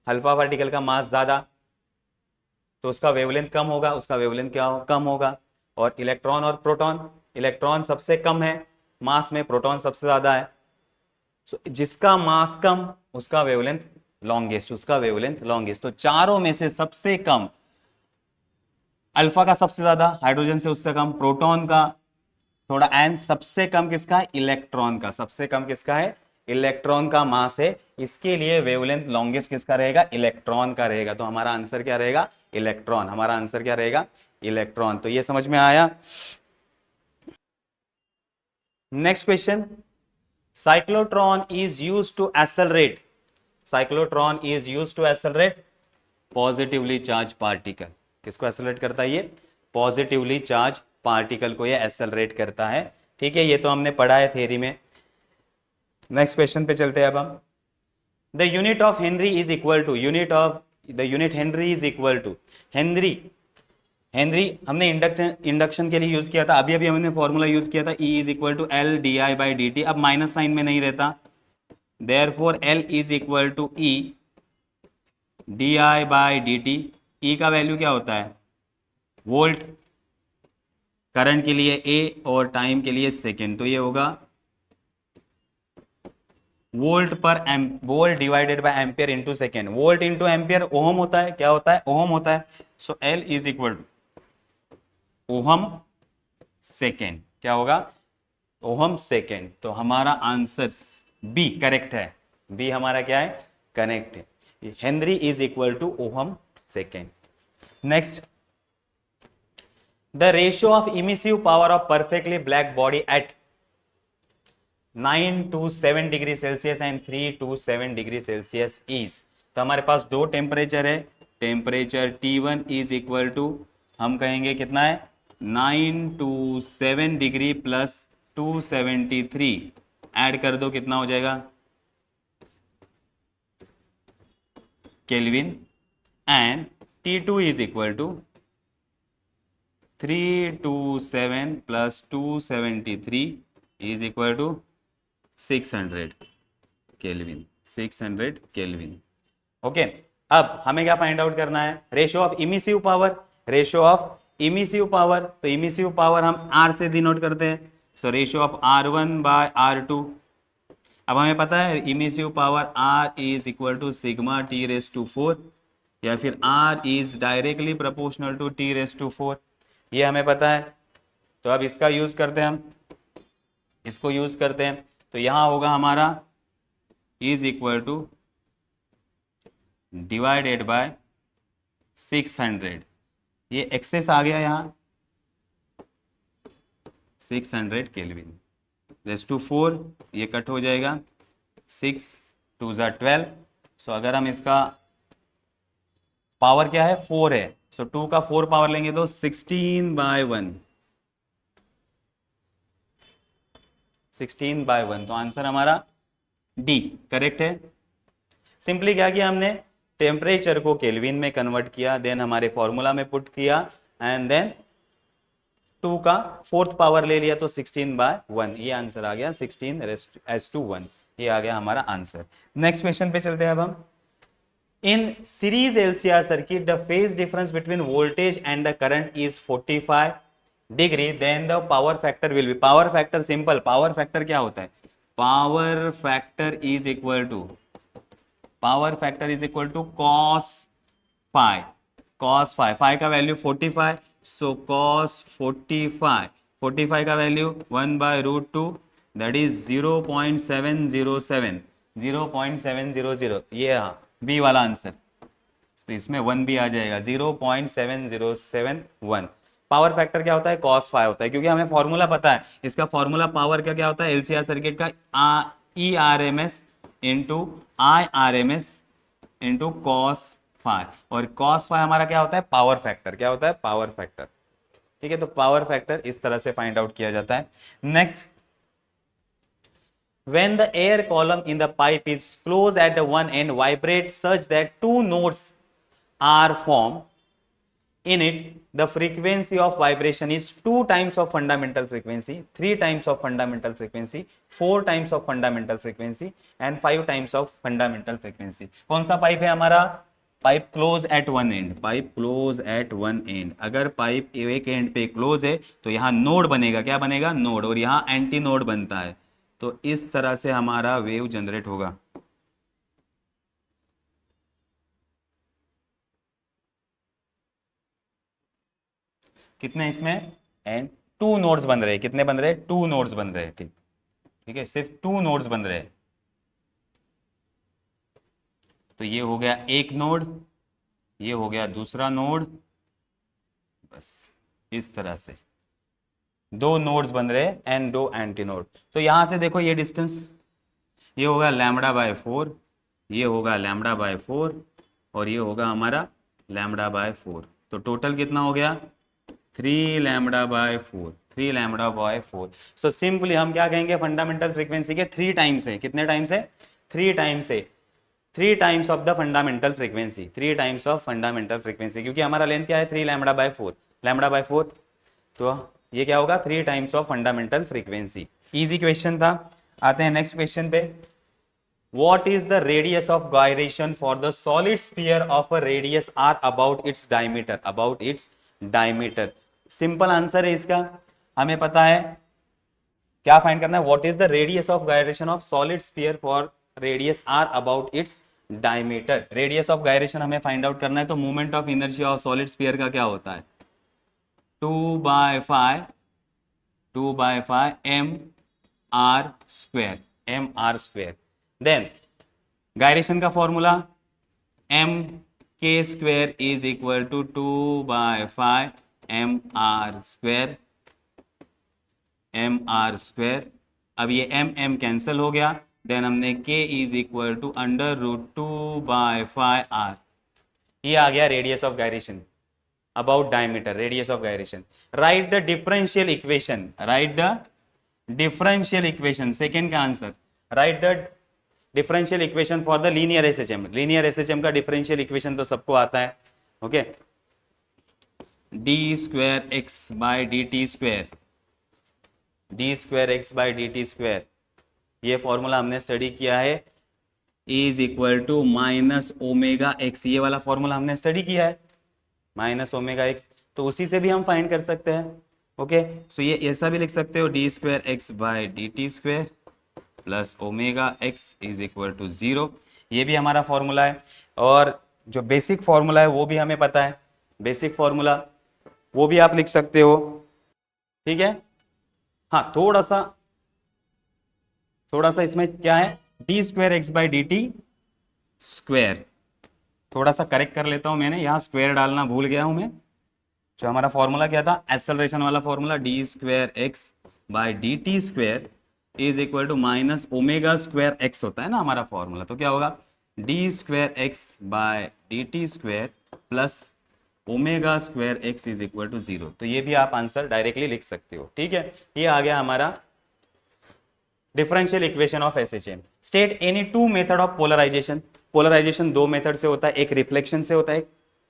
अल्फा पार्टिकल का मास ज्यादा, तो उसका वेवलेंथ कम होगा, उसका वेवलेंथ क्या हो, कम होगा। और इलेक्ट्रॉन और प्रोटॉन, इलेक्ट्रॉन सबसे कम है मास में, प्रोटॉन सबसे ज्यादा है। So, जिसका मास कम उसका वेवलेंथ लॉन्गेस्ट, उसका वेवलेंथ लॉन्गेस्ट। तो चारों में से सबसे कम अल्फा का, सबसे ज्यादा हाइड्रोजन से उससे कम प्रोटॉन का, थोड़ा एन, सबसे कम किसका है, इलेक्ट्रॉन का। सबसे कम किसका है, इलेक्ट्रॉन का मास है, इसके लिए वेवलेंथ लॉन्गेस्ट किसका रहेगा, इलेक्ट्रॉन का रहेगा। तो हमारा आंसर क्या रहेगा, इलेक्ट्रॉन। हमारा आंसर क्या रहेगा, इलेक्ट्रॉन। तो ये समझ में आया। Next question, cyclotron is used to accelerate, cyclotron is used to accelerate positively charge particle. किसको एक्सेलरेट करता है ये, पॉजिटिवली चार्ज पार्टिकल को ये एक्सेलरेट करता है। ठीक है, ये तो हमने पढ़ा है थ्योरी में। नेक्स्ट क्वेश्चन पे चलते हैं अब हम। The unit of henry is equal to, unit of the unit henry is equal to, henry, henry हमने इंडक्शन के लिए यूज किया था, अभी अभी हमने फॉर्मूला यूज किया था, E is equal to L D I by D T. अब माइनस साइन में नहीं रहता, therefore L is equal to E D I by D T. E का वैल्यू क्या होता है, वोल्ट, करंट के लिए A और टाइम के लिए सेकेंड। तो ये होगा volt per M, volt divided by ampere into second. Volt into ampere ohm होता है, क्या होता है, ओहम होता है। So L is equal to ohm second, क्या होगा, ओहम सेकेंड। तो हमारा आंसर बी करेक्ट है, बी हमारा क्या है, करेक्ट है। Henry is equal to ohm second. Next, the ratio of emissive power of perfectly black body at 9 to 7 degree Celsius and 3 to 7 degree Celsius is. तो हमारे पास दो टेम्परेचर है, temperature T1 is equal to, हम कहेंगे कितना है, 9 to 7 degree plus 273, add कर दो कितना हो जाएगा, kelvin. And T2 is equal to 327 plus 273 is equal to 600 kelvin, 600 kelvin. Okay, अब हमें क्या फाइंड आउट करना है, ratio of emissive power, ratio of emissive power. तो इमिसिव पावर हम R से डिनोट करते हैं, सो ratio of R1 bye R2। अब हमें पता है emissive power R is equal to sigma T raise to 4, या फिर R is directly proportional to T raise to 4, ये हमें पता है। तो अब इसका यूज करते हैं हम, इसको यूज करते हैं। तो यहां होगा हमारा is equal two divided by 600, ये एक्सेस आ गया यहां 600 केल्विन रेस टू 4, ये कट हो जाएगा 6 2 ज़ा 12। सो अगर हम इसका पावर क्या है, 4 है, सो 2 का 4 पावर लेंगे तो 16/1, 16/1। तो आंसर हमारा डी करेक्ट है। सिंपली क्या किया हमने, टेम्परेचर को केल्विन में कन्वर्ट किया, देन हमारे फॉर्मूला में पुट किया, एंड देन 2 का 4th पावर ले लिया, तो 16/1, ये आंसर आ गया 16:1, ये आ गया हमारा आंसर। नेक्स्ट क्वेश्चन पे चलते हैं अब हम। In series LCR circuit, the phase difference between voltage and the current is 45 degree. Then the power factor will be, power factor simple, power factor क्या होता है, power factor is equal to, power factor is equal to cos phi, cos phi, phi का value 45, so cos 45, 45 का value 1/√2, that is 0.707, 0.700, ये हाँ B वाला answer. तो इसमें 1 भी आ जाएगा, 0.7071। पावर फैक्टर क्या होता है, cos phi होता है, क्योंकि हमें फॉर्मूला पता है, इसका फॉर्मूला पावर का क्या होता है, एलसीआर सर्किट का ERMS into IRMS into cos phi, और cos phi हमारा क्या होता है, पावर फैक्टर, क्या होता है, पावर फैक्टर। ठीक है, तो पावर फैक्टर इस तरह से फाइंड आउट किया जाता है। Next, when the air column in the pipe is closed at the one end, vibrates such that two notes are formed in it, the frequency of vibration is 2 times of fundamental frequency, 3 times of fundamental frequency, 4 times of fundamental frequency and 5 times of fundamental frequency। कौन सा pipe है हमारा, pipe close eight one and, pipe close eight one and. अगर pipe एक and पे close है तो यहाँ नोड बनेगा, क्या बनेगा, नोड, और यहाँ एंटी नोड बनता है। तो इस तरह से हमारा वेव जनरेट होगा। कितने इसमें, एंड 2 नोड्स बन रहे हैं। कितने बन रहे हैं, 2 नोड्स बन रहे हैं। ठीक, ठीक है, सिर्फ 2 नोड्स बन रहे हैं। तो ये हो गया एक नोड, ये हो गया दूसरा नोड, बस इस तरह से 2 नोड्स बन रहे हैं एंड 2 एंटी नोड। तो यहां से देखो ये डिस्टेंस, ये होगा लैम्बडा बाय 4, ये होगा लैम्बडा बाय 4, और ये होगा हमारा लैम्बडा बाय 4। तो टोटल कितना हो गया, 3 lambda by 4, 3 lambda by 4। So simply हम क्या कहेंगे, फंडामेंटल फ्रीक्वेंसी के 3 टाइम्स है। कितने टाइम्स है, 3 टाइम्स है। 3 times of the fundamental frequency, 3 times of fundamental frequency, क्योंकि हमारा लेंथ क्या है, 3 लैम्बडा बाय 4, लैम्बडा बाय 4। तो ये क्या होगा, 3 times of fundamental frequency. Easy question था। आते हैं नेक्स्ट क्वेश्चन पे। What is the radius of gyration for the solid sphere of a radius r about its diameter? About its diameter. Simple answer है इसका, हमें पता है क्या फाइंड करना है, what is the radius of gyration of solid sphere for radius R about its diameter. Radius of gyration हमें find out करना है। तो moment of inertia of solid sphere का क्या होता है, 2/5 m r square, m r²। Then gyration का formula m² is equal to 2/5 m r², m r²। अब ये m कैंसिल हो गया, देन हमने k is equal to √2/5 r। ये आ गया radius of gyration about diameter, radius of gyration. Write the differential equation, write the differential equation, second का answer. Write the differential equation for the linear SHM. Linear SHM का differential equation तो सबको आता है, okay. d²x/dt², d²x/dt², ये formula हमने study किया है, इज इक्वल टू -ω/x। ये वाला फॉर्मूला हमने स्टडी किया है, -ω/x। तो उसी से भी हम फाइंड कर सकते हैं, ओके। सो ये ऐसा भी लिख सकते हो, d²x/dt² plus ω/x is equal to 0। ये भी हमारा फॉर्मूला है। और जो बेसिक फॉर्मूला है वो भी हमें पता है, बेसिक फॉर्मूला वो भी आप लिख सकते हो, ठीक है। हाँ, थोड़ा सा इसमें क्या है, d²x/dt²। थोड़ा सा करेक्ट कर लेता हूं, मैंने यहाँ स्क्वायर डालना भूल गया हूं मैं। जो हमारा फॉर्मूला क्या था, एक्सेलरेशन वाला formula, d²x/dt² is equal to -ω² होता है ना हमारा फॉर्मूला। तो क्या होगा, d²x/dt² plus ω² is equal to 0। तो ये भी आप आंसर डायरेक्टली लिख सकते हो, ठीक है। ये आ गया हमारा differential equation of SHM. State any 2 method of polarization. Polarization 2 method से होता है, एक रिफ्लेक्शन से होता है,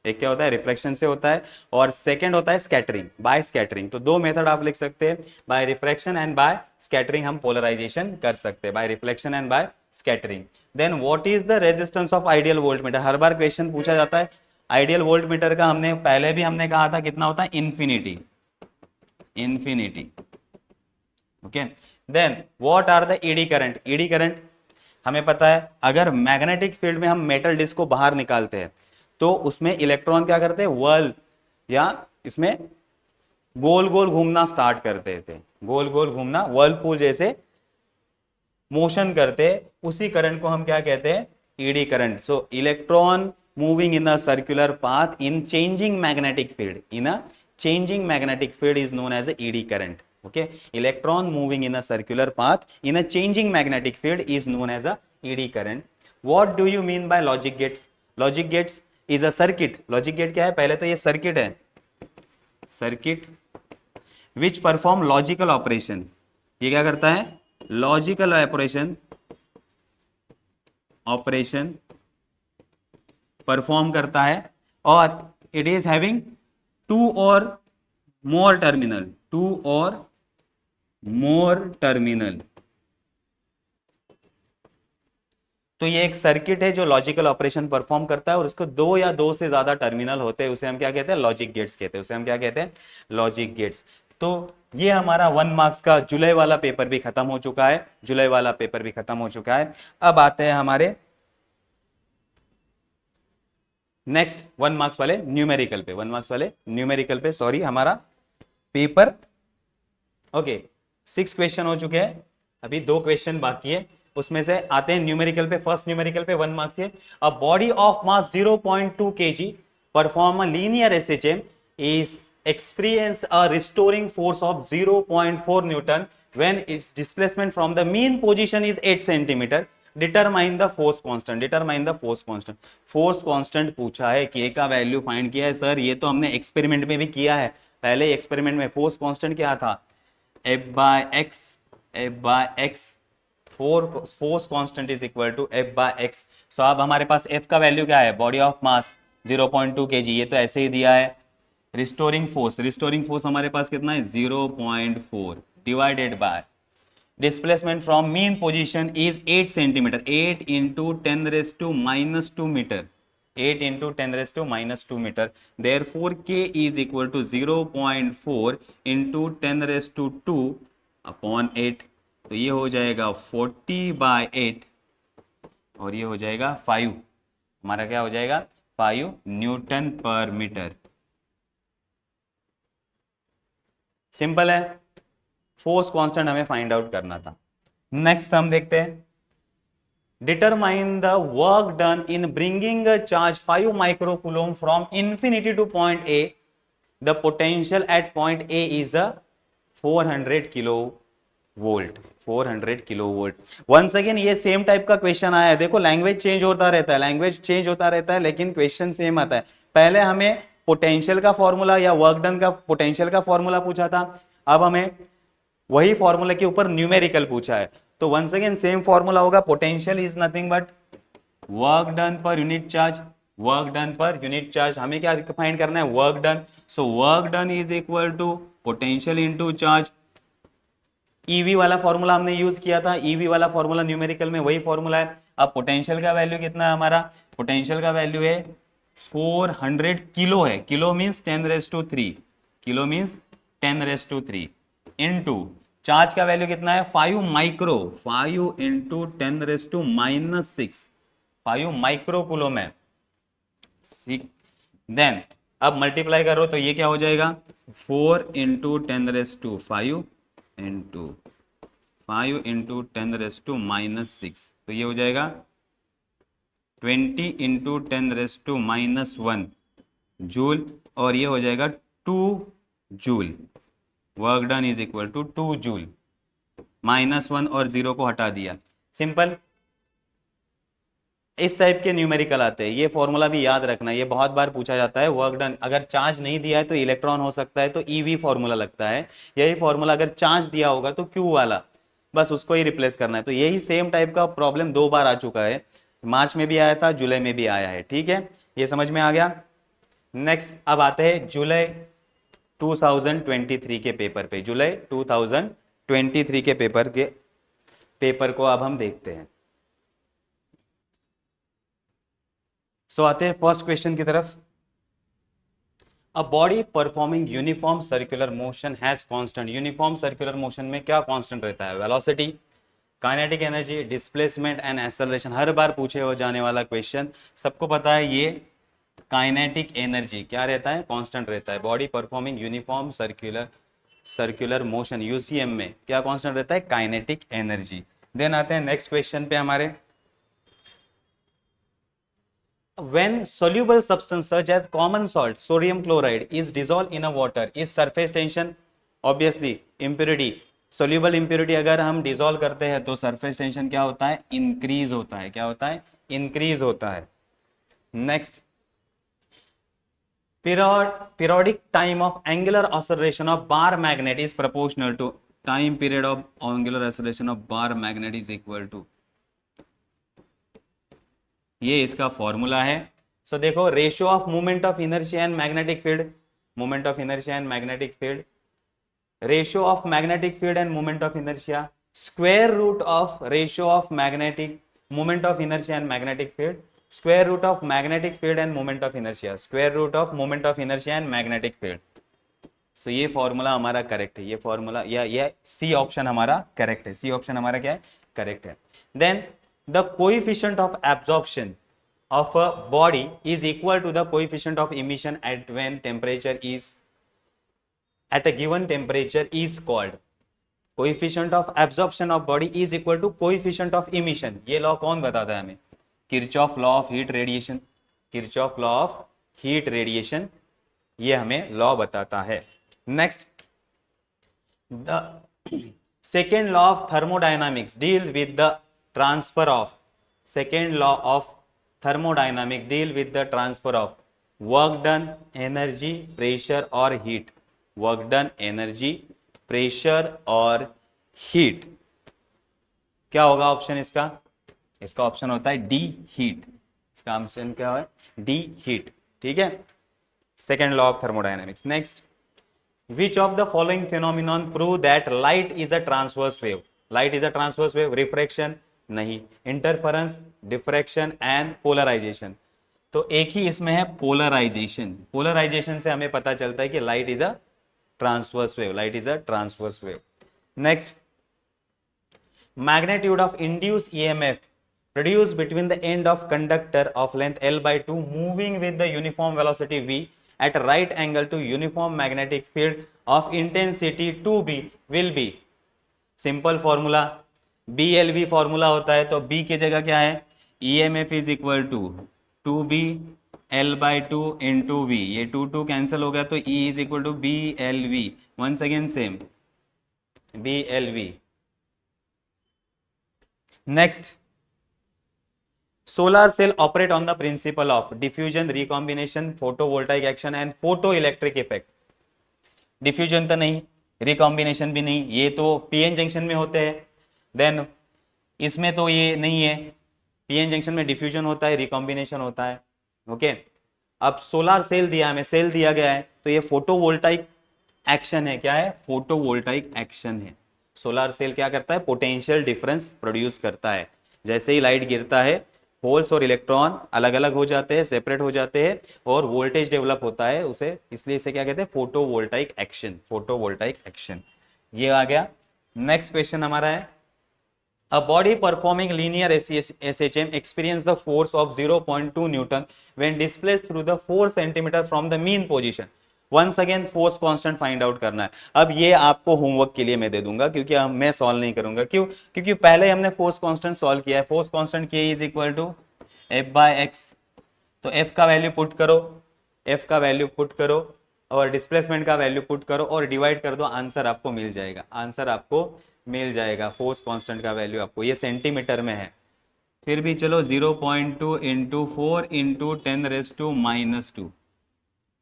एक क्या होता है, रिफ्लेक्शन से होता है, और सेकंड होता है स्कैटरिंग, बाय स्कैटरिंग। तो 2 मेथड आप लिख सकते हैं, by reflection and by scattering हम पोलराइजेशन कर सकते हैं, by reflection and by scattering. Then what is the resistance of ideal voltmeter. हर बार क्वेश्चन पूछा जाता है। आइडियल वोल्टमीटर का हमने पहले भी हमने कहा था कितना होता है, infinity, infinity, okay. Then what are the eddy current. Eddy current हमें पता है, अगर मैग्नेटिक फील्ड में हम मेटल डिस्क को बाहर निकालते हैं तो उसमें इलेक्ट्रॉन क्या करते हैं, वर्ल या इसमें गोल गोल घूमना स्टार्ट करते थे, गोल गोल घूमना, वर्लपूल जैसे मोशन करते, उसी करंट को हम क्या कहते हैं, eddy current. So electron moving in a circular path in changing magnetic field, in a changing magnetic field is known as a ED current, okay। electron moving in a circular path in a changing magnetic field is known as a ED current। what do you mean by logic gates। logic gates is a circuit। logic gate क्या है, पहले तो ये circuit है, circuit which perform logical operation। ये क्या करता है, लॉजिकल ऑपरेशन परफॉर्म करता है, और it is having 2 or more terminal, 2 or more terminal। तो ये एक सर्किट है जो लॉजिकल ऑपरेशन परफॉर्म करता है, और उसको 2 या 2 से ज्यादा टर्मिनल होते हैं, उसे हम क्या कहते हैं, लॉजिक गेट्स कहते हैं, उसे हम क्या कहते हैं, लॉजिक गेट्स। तो ये हमारा 1 मार्क्स का जुलाई वाला पेपर भी खत्म हो चुका है, जुलाई वाला पेपर भी खत्म हो चुका है। अब आते हैं हमारे नेक्स्ट 1 मार्क्स वाले न्यूमेरिकल पे, 1 मार्क्स वाले न्यूमेरिकल पे, सॉरी हमारा पेपर। ओके 6 क्वेश्चन हो चुके हैं, अभी 2 क्वेश्चन बाकी है, उसमें से आते हैं न्यूमेरिकल पे। फर्स्ट न्यूमेरिकल पे 1 मार्क्स है। A body of mass 0.2 kg perform a linear SHM is experience a restoring force of 0.4 Newton when its displacement from the mean position is 8 centimeter. Determine the force constant. Determine the force constant. Force constant पूछा है, K का value find किया है sir, ये तो हमने experiment में भी किया है। पहले एक्सपेरिमेंट में फोर्स कांस्टेंट क्या था, F by x, force constant is equal to F by x। तो अब हमारे पास F का वैल्यू क्या है, बॉडी ऑफ मास 0.2 kg, ये तो ऐसे ही दिया है। रिस्टोरिंग फोर्स हमारे पास कितना है 0.4 divided by displacement from mean position is 8 centimetre, 8 into 10⁻⁻² metre, 8 into 10⁻⁻² metre. Therefore k is equal to 0.4 into 10⁻² upon 8, तो ये हो जाएगा 40/8 और ये हो जाएगा 5, हमारा क्या हो जाएगा 5 न्यूटन पर मीटर। सिंपल है, फोर्स कांस्टेंट हमें फाइंड आउट करना था। नेक्स्ट हम देखते हैं, determine the work done in bringing a charge 5 microcoulomb from infinity to point A. The potential at point A is a 400 kilo volt, 400 kilo volt. Once again ये same type का question आया है, देखो language change होता रहता है, language change होता रहता है, लेकिन क्वेश्चन सेम आता है। पहले हमें पोटेंशियल का फॉर्मूला या वर्क डन का पोटेंशियल का फॉर्मूला पूछा था, अब हमें वही फॉर्मूला के ऊपर न्यूमेरिकल पूछा है। तो वंस अगेन सेम फॉर्मूला होगा, potential is nothing but work done per unit charge, work done per unit charge. हमें क्या फाइंड करना है, work done. So work done is equal to potential into charge. EV वाला formula हमने use किया था, EV वाला फॉर्मूला न्यूमेरिकल में वही फॉर्मूला है। अब पोटेंशियल का वैल्यू कितना है हमारा, पोटेंशियल का वैल्यू है 400 किलो है, kilo means 10⁻³ kilo means 10⁻³ into charge का वैल्यू कितना है 5 माइक्रो, 5 इंटू 10⁻⁻⁶, 5 माइक्रो कूलोम है। देन अब मल्टीप्लाई करो तो ये क्या हो जाएगा 4 इंटू 10⁻⁵ इंटू 5 इंटू 10⁻⁻⁶, तो ये हो जाएगा 20 इंटू 10⁻⁻⁻1 जूल, और ये हो जाएगा 2 joule. Work done is equal to 2 joule. -1 और 0 को हटा दिया। सिंपल, इस टाइप के न्यूमेरिकल आते हैं, ये फॉर्मूला भी याद रखना, ये बहुत बार पूछा जाता है। वर्क डन अगर चार्ज नहीं दिया है तो इलेक्ट्रॉन हो सकता है, तो ईवी फॉर्मूला लगता है। यही फॉर्मूला अगर चार्ज दिया होगा तो क्यू वाला, बस उसको ही रिप्लेस करना है। तो यही सेम टाइप का प्रॉब्लम 2 बार आ चुका है, मार्च में भी आया था, जुलाई में भी आया है। ठीक है, ये समझ में आ गया। नेक्स्ट अब आते हैं जुलाई 2023 के पेपर पे, जुलाई 2023 के पेपर को अब हम देखते हैं। सो आते हैं फर्स्ट क्वेश्चन की तरफ। A body performing uniform circular motion has constant. Uniform circular motion में क्या कांस्टेंट रहता है, velocity, kinetic energy, displacement and acceleration. हर बार पूछे हो जाने वाला क्वेश्चन, सबको पता है ये काइनेटिक एनर्जी क्या रहता है, कांस्टेंट रहता है। Body performing uniform circular motion UCM में क्या कांस्टेंट रहता है, काइनेटिक एनर्जी। देन आते हैं नेक्स्ट क्वेश्चन पे हमारे, when soluble substance such as common salt sodium chloride is dissolved in a water is surface tension obviously impurity, soluble impurity अगर हम डिसॉल्व करते हैं तो सरफेस टेंशन क्या होता है, इंक्रीज होता है। क्या होता है, इंक्रीज होता है। Next, periodic time of angular oscillation of bar magnet is proportional to time period of angular oscillation of bar magnet is equal to, ये इसका फॉर्मूला है। सो देखो, ratio of movement of inertia and magnetic field, movement of inertia and magnetic field, ratio of magnetic field and movement of inertia, square root of ratio of magnetic movement of inertia and magnetic field, square root of magnetic field and movement of inertia, square root of movement of inertia and magnetic field. So ये formula हमारा correct है, ये formula या C option हमारा correct है, C option हमारा क्या है, करेक्ट है। Then the coefficient of absorption of a body is equal to the coefficient of emission at when temperature is at a given temperature is called coefficient of absorption of body is equal to coefficient of emission. ये law कौन बताता है हमें? Kirchhoff law of heat radiation. Kirchhoff law of heat radiation ये हमें law बताता है। Next, the second law of thermodynamics deal with the transfer of, second law of thermodynamic deal with the transfer of work done, energy, pressure और heat. Work done, energy, pressure और heat. क्या होगा option इसका? इसका option होता है D, heat. इसका option क्या है? D, heat. ठीक है, second law of thermodynamics. Next, which of the following phenomenon prove that light is a transverse wave? Light is a transverse wave. Refraction नहीं, इंटरफेरेंस, डिफ्रैक्शन एंड पोलराइजेशन। तो एक ही इसमें है पोलराइजेशन। पोलराइजेशन से हमें पता चलता है कि light is a transverse wave, light is a transverse wave. Next, magnitude of induced EMF produced between the end of conductor of length L/2 moving with the uniform velocity v at a right angle to uniform magnetic field of intensity 2b will be, simple formula BLV formula होता है, तो B की जगह क्या है? EMF is equal to 2b L/2 into v। ये 2 cancel हो गया तो E is equal to BLV। Once again same BLV। Next, solar cell operate on the principle of diffusion, recombination, photovoltaic action and photoelectric effect। Diffusion तो नहीं, recombination भी नहीं, ये तो पीएन जंक्शन में होते हैं। देन इसमें तो ये नहीं है, पीएन जंक्शन में डिफ्यूजन होता है, रिकॉम्बिनेशन होता है। ओके, अब सोलार सेल दिया हमें, सेल दिया गया है, तो ये फोटोवोल्टाइक एक्शन है। क्या है? फोटोवोल्टाइक एक्शन है। सोलार सेल क्या करता है? पोटेंशियल डिफरेंस प्रोड्यूस करता है। जैसे ही लाइट गिरता है, होल्स और इलेक्ट्रॉन अलग अलग हो जाते हैं, सेपरेट हो जाते हैं और वोल्टेज डेवलप होता है उसे, इसलिए इसे क्या कहते हैं? Photovoltaic action. फोटोवोल्टाइक एक्शन ये आ गया। नेक्स्ट क्वेश्चन हमारा है, a body performing linear SHM experience the force of 0.2 Newton when displaced through the 4 centimeter from the mean position। Once again force constant find out करना है। अब ये आपको होमवर्क के लिए मैं दे दूंगा, क्योंकि मैं सॉल्व नहीं करूंगा। क्यों? क्योंकि पहले हमने फोर्स कांस्टेंट सॉल्व किया है। Force constant K is equal to F/x। तो F का वैल्यू पुट करो, F का वैल्यू पुट करो और डिस्प्लेसमेंट का वैल्यू पुट करो और डिवाइड कर दो, आंसर आपको मिल जाएगा। आंसर आपको मिल जाएगा। फोर्स कांस्टेंट का वैल्यू आपको, ये सेंटीमीटर में है। फिर भी चलो 0.2 इंटू 4 इंटू 10⁻²,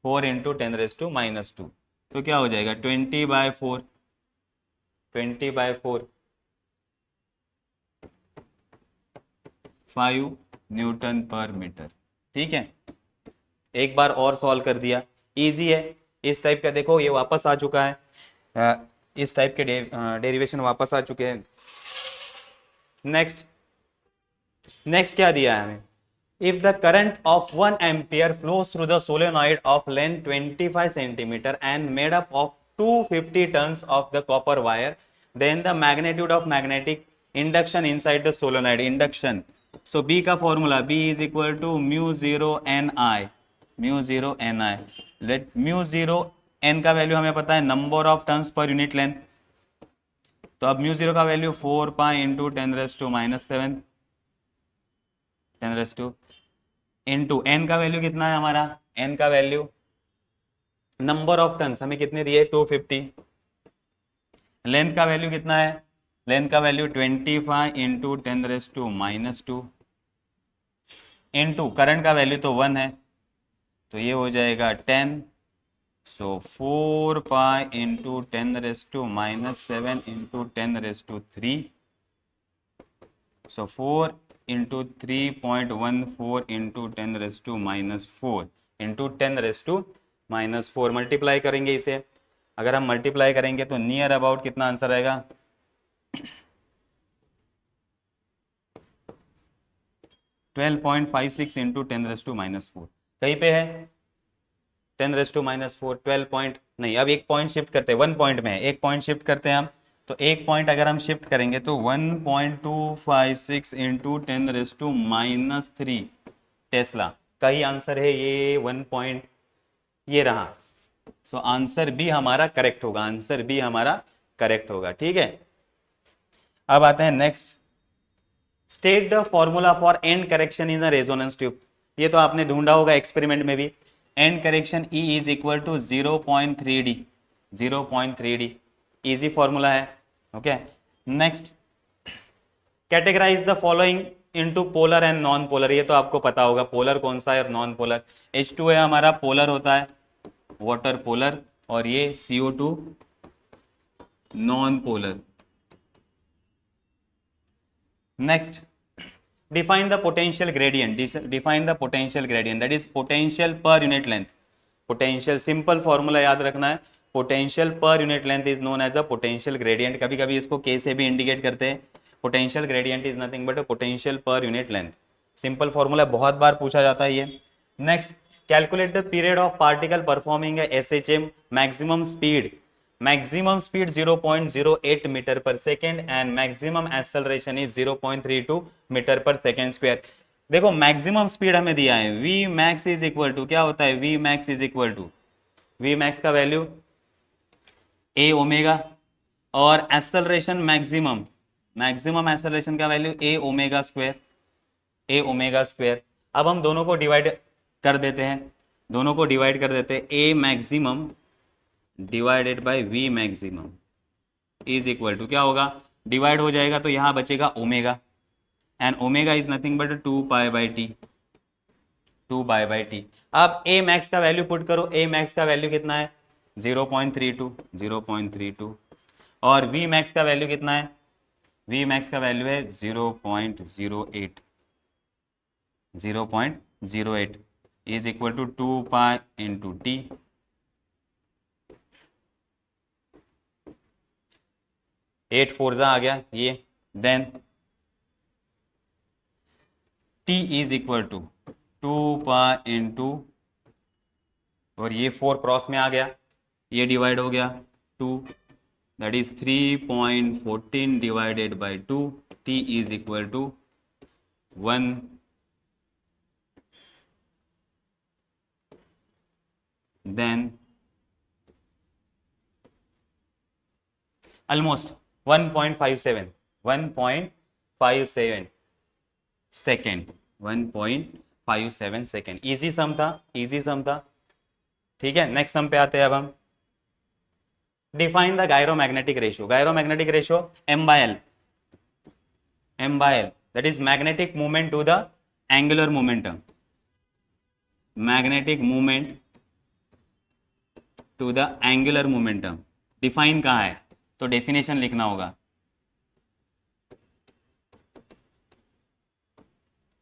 4 इंटू 10⁻², तो क्या हो जाएगा? 20/4, 20/4 5 न्यूटन पर मीटर। ठीक है, एक बार और सॉल्व कर दिया, इजी है। इस टाइप का देखो, ये वापस आ चुका है, इस टाइप के डेरिवेशन वापस आ चुके हैं। नेक्स्ट, नेक्स्ट क्या दिया है हमें? If the current of 1 ampere flows through the solenoid of length 25 centimeter and made up of 250 turns of the copper wire, then the magnitude of magnetic induction inside the solenoid. Induction, so B का formula B is equal to μ0Ni, μ0Ni। Let μ0 n का value हमें पता है, number of turns per unit length. तो अब μ0 का value 4 pi into 10⁻⁻7, 10⁻, into n का value कितना है हमारा? n का वैल्यू, नंबर ऑफ टर्न्स हमें कितने दिए? 250। लेंथ का वैल्यू कितना है? लेंथ का वैल्यू 25 इंटू 10⁻², इंटू करंट का वैल्यू तो 1 है, तो ये हो जाएगा 10। सो 4 पाई इंटू 10⁻7 इंटू 10⁻3, सो 4 इंटू 3.14 इंटू 10⁻4 इंटू 10⁻4। मल्टीप्लाई करेंगे इसे, अगर हम मल्टीप्लाई करेंगे तो नियर अबाउट कितना आंसर आएगा? 12.56 इंटू 10⁻4। कहीं पे है 10⁻4, 12 पॉइंट नहीं। अब एक पॉइंट शिफ्ट करते हैं, 1 पॉइंट में है, एक पॉइंट शिफ्ट करते हैं हम। तो एक पॉइंट अगर हम शिफ्ट करेंगे तो 1.256 इंटू 10⁻³ टेस्ला का ही आंसर है ये 1 पॉइंट, ये रहा सो आंसर बी हमारा करेक्ट होगा, आंसर बी हमारा करेक्ट होगा। ठीक है, अब आते हैं next. State the formula for end correction in the resonance tube. ये तो आपने ढूंढा होगा एक्सपेरिमेंट में भी। End correction E is equal to 0.3D, 0.3D easy formula है। Okay, next, categorize the following into polar and non polar. ये तो आपको पता होगा पोलर कौन सा है और नॉन पोलर। H2 है हमारा पोलर होता है, वाटर पोलर, और ये CO2 non polar. Next, define the potential gradient, define the potential gradient, that is potential per unit length। potential simple formula याद रखना है, potential per unit length is known as a potential gradient। कभी कभी इसको K से भी indicate करते हैं। potential gradient is nothing but a potential per unit length। Simple formula, बहुत बार पूछा जाता है ये। Next, calculate the period of particle performing SHM maximum speed. Maximum speed 0.08 meter per second and maximum acceleration is 0.32 meter per second square. देखो maximum speed हमें दिया है, V max is equal to क्या होता है, V max is equal to, V max का value A omega, और acceleration maximum, maximum acceleration का value A omega square, A omega square. अब हम दोनों को डिवाइड कर देते हैं, दोनों को डिवाइड कर देते हैं। A maximum divided by V maximum is equal to क्या होगा, डिवाइड हो जाएगा तो यहां बचेगा omega, and omega is nothing but 2 pi by T, 2 pi by T. अब A मैक्स का वैल्यू पुट करो, A मैक्स का वैल्यू कितना है 0.32, 0.32, और V मैक्स का वैल्यू कितना है, V मैक्स का वैल्यू है 0.08, 0.08 is equal to 2 pi into T. 8 फोर्जा आ गया ये, then T is equal to 2 pi into, और ये 4 क्रॉस में आ गया, ये डिवाइड हो गया 2, that is 3.14 divided by 2। T is equal to 1, then almost 1.57, 1.57 second, 1.57 second. Easy sum था, इजी सम था। ठीक है, नेक्स्ट सम पे आते हैं अब हम। Define the gyromagnetic ratio. Gyromagnetic ratio M by L, M by L, that is magnetic moment to the angular momentum, magnetic moment to the angular momentum। Define कहाँ है, तो डेफिनेशन लिखना होगा।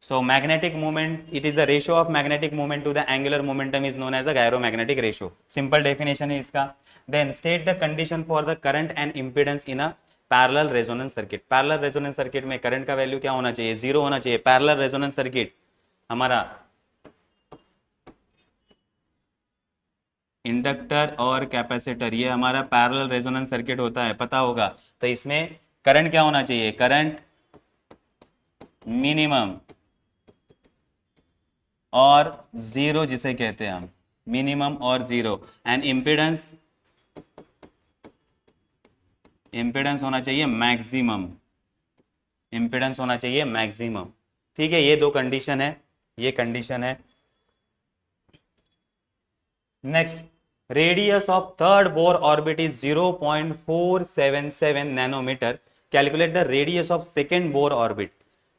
So magnetic moment, it is the ratio of magnetic moment to the angular momentum is known as the gyromagnetic ratio। Simple definition है इसका। Then state the condition for the current and impedance in a parallel resonance circuit। Parallel resonance circuit में current का value क्या होना चाहिए, 0 होना चाहिए। Parallel resonance circuit हमारा इंडक्टर और कैपेसिटर, ये हमारा पैरेलल रेजोनेंस सर्किट होता है, पता होगा। तो इसमें करंट क्या होना चाहिए, करंट मिनिमम और जीरो जिसे कहते हैं हम, मिनिमम और जीरो, एंड इम्पीडेंस, इम्पीडेंस होना चाहिए मैक्सिमम, इम्पीडेंस होना चाहिए मैक्सिमम। ठीक है, ये दो कंडीशन है, ये कंडीशन है। Next, radius of third Bohr orbit is 0.477 nanometre. Calculate the radius of second Bohr orbit.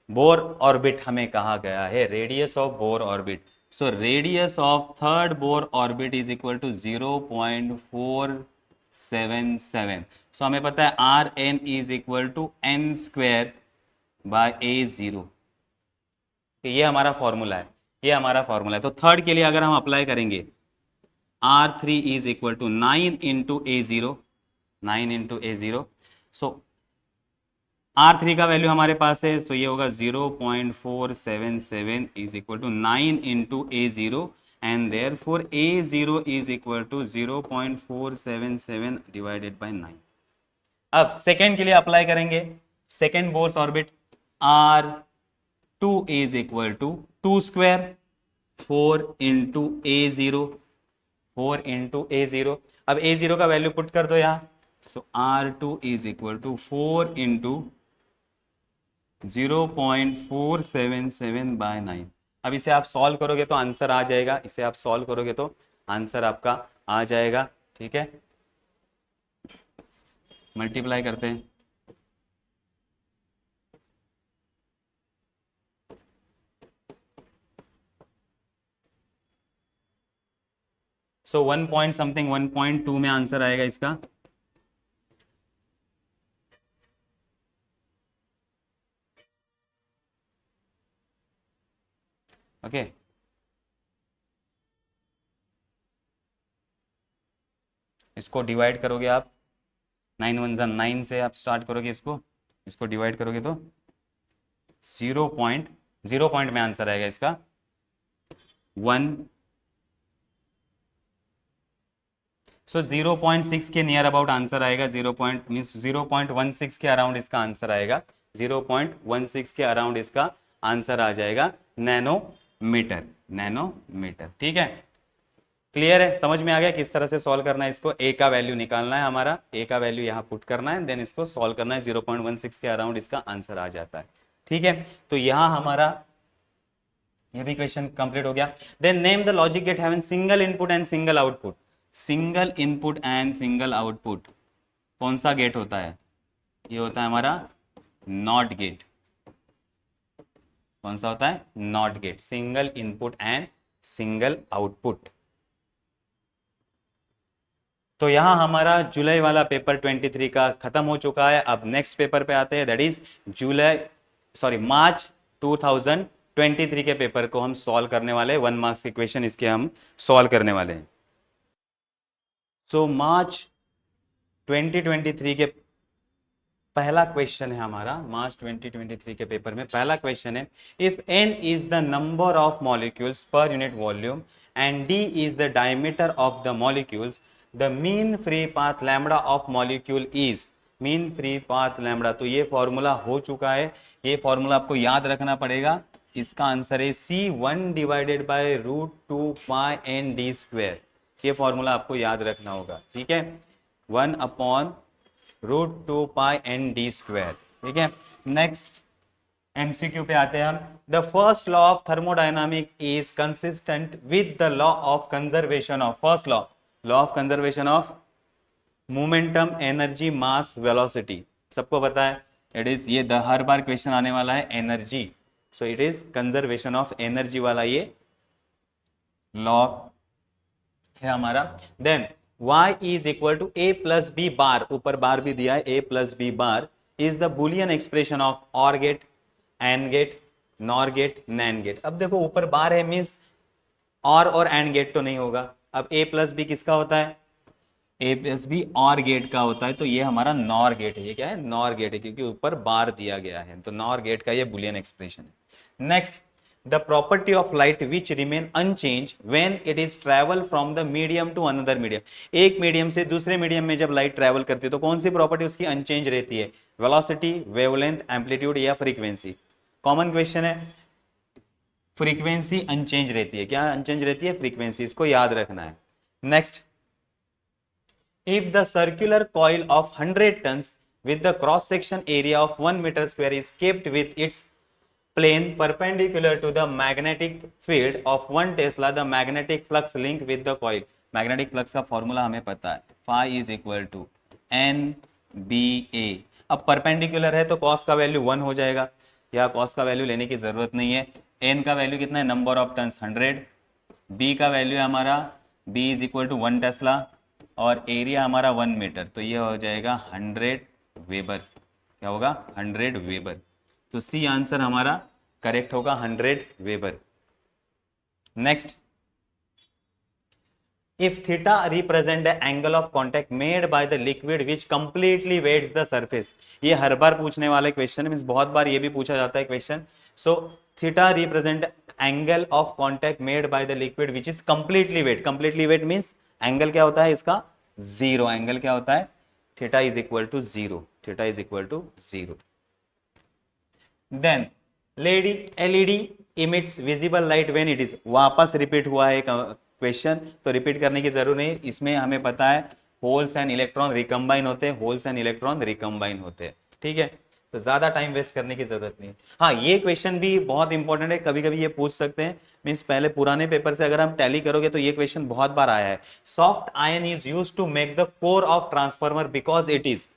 Bohr orbit हमें कहा गया है, radius of Bohr orbit. So radius of third Bohr orbit is equal to 0.477। So हमें पता है R n is equal to n square by A0। ये हमारा formula है, ये हमारा फॉर्मूला है। तो थर्ड के लिए अगर हम अप्लाई करेंगे, R3 is equal to 9 into A0, 9 into A0। So R3 का वैल्यू हमारे पास है, सो ये होगा 0.477 is equal to 9 into A0, and therefore A0 is equal to 0.477 divided by 9। अब सेकेंड के लिए अप्लाई करेंगे, second Bohr's orbit R2 is equal to 2 square 4 into A0, 4 into A0। अब A0 का वैल्यू पुट कर दो यहाँ, so R2 is equal to 4 into 0.477/9। अब इसे आप सॉल्व करोगे तो आंसर आ जाएगा, इसे आप सॉल्व करोगे तो आंसर आपका आ जाएगा। ठीक है, मल्टीप्लाई करते हैं। सो 1 पॉइंट समथिंग 1.2 में आंसर आएगा इसका। ओके, इसको डिवाइड करोगे आप, 9 1 9 से आप स्टार्ट करोगे इसको, इसको डिवाइड करोगे तो 0 पॉइंट में आंसर आएगा इसका 1। सो 0.6 के नियर अबाउट आंसर आएगा, 0.16 के अराउंड इसका आंसर आएगा, 0.16 के अराउंड इसका आंसर आ जाएगा नैनोमीटर, नैनोमीटर। ठीक है, क्लियर है, समझ में आ गया किस तरह से सॉल्व करना है इसको। ए का वैल्यू निकालना है हमारा, ए का वैल्यू यहाँ पुट करना है, देन इसको सॉल्व करना है, 0.16 के अराउंड इसका आंसर आ जाता है। ठीक है, तो यहाँ हमारा ये भी क्वेश्चन कंप्लीट हो गया। Then name the logic gate having single input and single output. Single input and single output कौन सा गेट होता है? ये होता है हमारा नॉट गेट। कौन सा होता है? Not gate, single input and single output. तो यहां हमारा जुलाई वाला पेपर 23 का खत्म हो चुका है। अब नेक्स्ट पेपर पे आते हैं, दैट इज मार्च 2023 के पेपर को हम सॉल्व करने वाले हैं। 1 मार्क्स के क्वेश्चन इसके हम सॉल्व करने वाले हैं। सो मार्च 2023 के पहला क्वेश्चन है हमारा, मार्च 2023 के पेपर में पहला क्वेश्चन है, if n is the number of molecules per unit volume and d is the diameter of the molecules, the mean free path lambda of molecule is. Mean free path lambda, तो ये formula हो चुका है, ये formula आपको याद रखना पड़ेगा। इसका आंसर है C1 divided by √2 pi n d square. ये फॉर्मूला आपको याद रखना होगा। ठीक है, 1/√2 पाई n d स्क्वायर। ठीक है, नेक्स्ट एमसीक्यू पे आते हैं हम। The first law of thermodynamic is consistent with the law of conservation of, first law, law of conservation of momentum, energy, mass, velocity. सबको पता है, इट इज ये हर बार क्वेश्चन आने वाला है, energy. So it is conservation of energy वाला ये लॉ है हमारा। Then y is equal to a plus B bar, ऊपर बार भी दिया है, a plus B bar is the boolean expression of OR gate, AND gate, NOR gate, NAND gate. अब देखो ऊपर बार है, मीन्स और एंड गेट तो नहीं होगा। अब a प्लस बी किसका होता है? a प्लस बी और गेट का होता है, तो ये हमारा नॉर गेट है। ये क्या है? नॉर गेट है, क्योंकि ऊपर बार दिया गया है, तो नॉर गेट का ये बुलियन एक्सप्रेशन है। Next, the property of light which remain unchanged when it is travel from the medium to another medium। एक मीडियम से दूसरे मीडियम में जब लाइट ट्रेवल करती है तो कौन सी प्रॉपर्टी उसकी अनचेंज रहती है? वेलोसिटी, वेवलेंथ, एम्पलीट्यूड या फ्रीक्वेंसी? कॉमन क्वेश्चन है, फ्रीक्वेंसी अनचेंज रहती है। क्या अनचेंज रहती है? फ्रीक्वेंसी, इसको याद रखना है। Next, if the circular coil of 100 tons with the cross section area of 1 meter square is kept with its plane perpendicular to the magnetic field of 1 Tesla, the magnetic flux link with the coil। magnetic flux का formula हमें पता है, phi is equal to NBA। अब perpendicular है तो cos का value 1 हो जाएगा, या cos का वैल्यू लेने की जरूरत नहीं है। n का वैल्यू कितना है? नंबर ऑफ टन्स 100, b का वैल्यू है हमारा b is equal to 1 tesla, और एरिया हमारा 1 मीटर, तो ये हो जाएगा 100 वेबर। क्या होगा? 100 वेबर। तो सी आंसर हमारा करेक्ट होगा, 100 weber. Next, if theta represent the angle of contact made by the liquid which completely wets the surface. ये हर बार पूछने वाला क्वेश्चन है, बहुत बार ये भी पूछा जाता है question. So theta represent angle of contact made by the liquid which is completely wet. Completely wet means angle क्या होता है इसका? जीरो। एंगल क्या होता है? Theta is equal to zero, theta is equal to zero. Then LED emits visible light when it is, वापस repeat हुआ है क्वेश्चन, तो रिपीट करने की जरूरत नहीं, इसमें हमें पता है होल्स एंड इलेक्ट्रॉन रिकम्बाइन होते हैं, होल्स एंड इलेक्ट्रॉन रिकम्बाइन होते हैं, ठीक है। तो ज्यादा टाइम वेस्ट करने की जरूरत नहीं। हाँ, ये क्वेश्चन भी बहुत इंपॉर्टेंट है, कभी कभी ये पूछ सकते हैं, मीन्स पहले पुराने पेपर से अगर हम टैली करोगे तो ये क्वेश्चन बहुत बार आया है। Soft iron is used to make the core of transformer because it is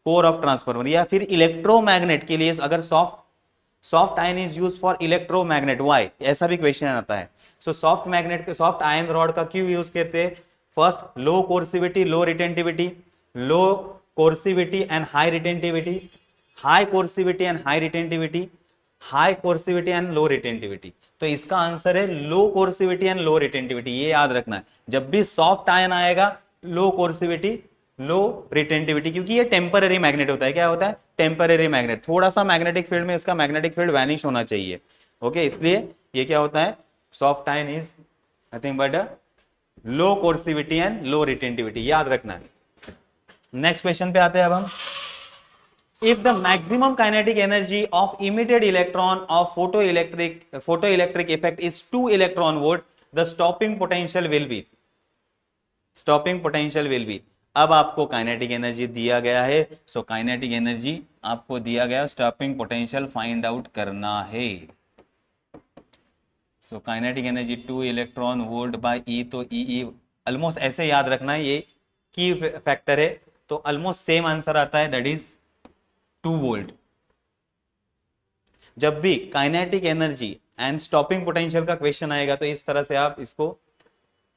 core of transformer, या फिर इलेक्ट्रोमैग्नेट के लिए अगर soft iron is use for electromagnet, why, ऐसा भी क्वेश्चन आता है। सो सॉफ्ट मैग्नेट के सॉफ्ट आयन रॉड का क्यों यूज करते हैं? First, low coercivity low retentivity, low coercivity and high retentivity, high coercivity and high retentivity, high coercivity and low retentivity. तो इसका आंसर है लो कोर्सिविटी एंड लो रिटेंटिविटी, ये याद रखना है। जब भी सॉफ्ट आयन आएगा, लो कोर्सिविटी लो रिटेंटिविटी, क्योंकि ये टेम्पररी मैग्नेट होता है। क्या होता है? Temporary magnet. थोड़ा सा मैग्नेटिक फील्ड में इसका मैग्नेटिक फील्ड वैनिश होना चाहिए, ओके, इसलिए ये क्या होता है? Soft iron is nothing but a low coercivity and low retentivity, याद रखना है। नेक्स्ट क्वेश्चन पे आते हैं अब हम। If the maximum kinetic energy of emitted electron of photoelectric effect is 2 electron volt, the stopping potential will be. अब आपको काइनेटिक एनर्जी दिया गया है, सो काइनेटिक एनर्जी आपको दिया गया, स्टॉपिंग पोटेंशियल फाइंड आउट करना है। सो kinetic energy 2 electron volt by E, तो ई ऑलमोस्ट ऐसे याद रखना है, ये की फैक्टर है, तो ऑलमोस्ट सेम आंसर आता है, दैट इज 2 वोल्ट। जब भी kinetic energy and stopping potential का क्वेश्चन आएगा तो इस तरह से आप इसको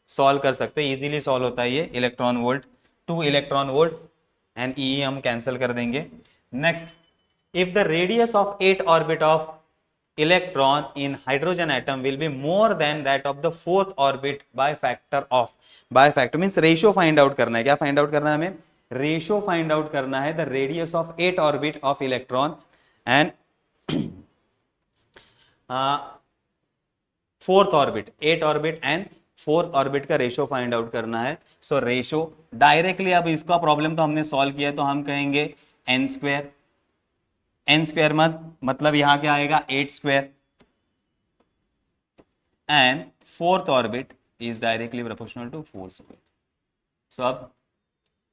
सॉल्व कर सकते हो, इजीली सॉल्व होता है ये। Electron volt, 2 electron volt and E हम कैंसिल कर देंगे। Next, if the radius of 8 orbit of electron in hydrogen atom will be more than that of the 4th orbit by factor of, by factor means ratio find out करना है। क्या find out करना है हमें? Ratio find out करना है, the radius of 8 orbit of electron and 4th orbit, 8 orbit and 4th orbit का ratio find out करना है। सो रेशियो डायरेक्टली, अब इसका प्रॉब्लम तो हमने सॉल्व किया है, तो हम कहेंगे एन स्क्वायर, एन स्क्वायर मतलब यहां क्या आएगा? 8 square, and 4th orbit is directly proportional to 4 square. So अब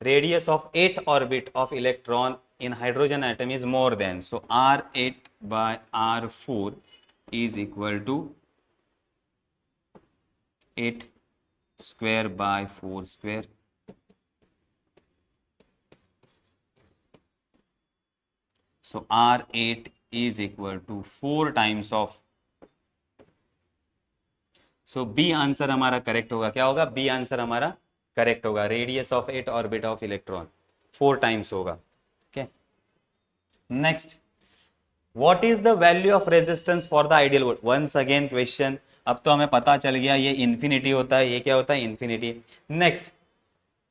radius of 8th orbit of electron in hydrogen atom is more than, so r8 by r4 is equal to 8 square by 4 square, so r8 is equal to 4 times of, so B answer हमारा correct होगा। क्या होगा? B answer हमारा correct होगा। Radius of 8 orbit of electron 4 times होगा। Okay, next, what is the value of resistance for the ideal volt? Once again question, अब तो हमें पता चल गया ये इंफिनिटी होता है, ये क्या होता है? Infinity. Next,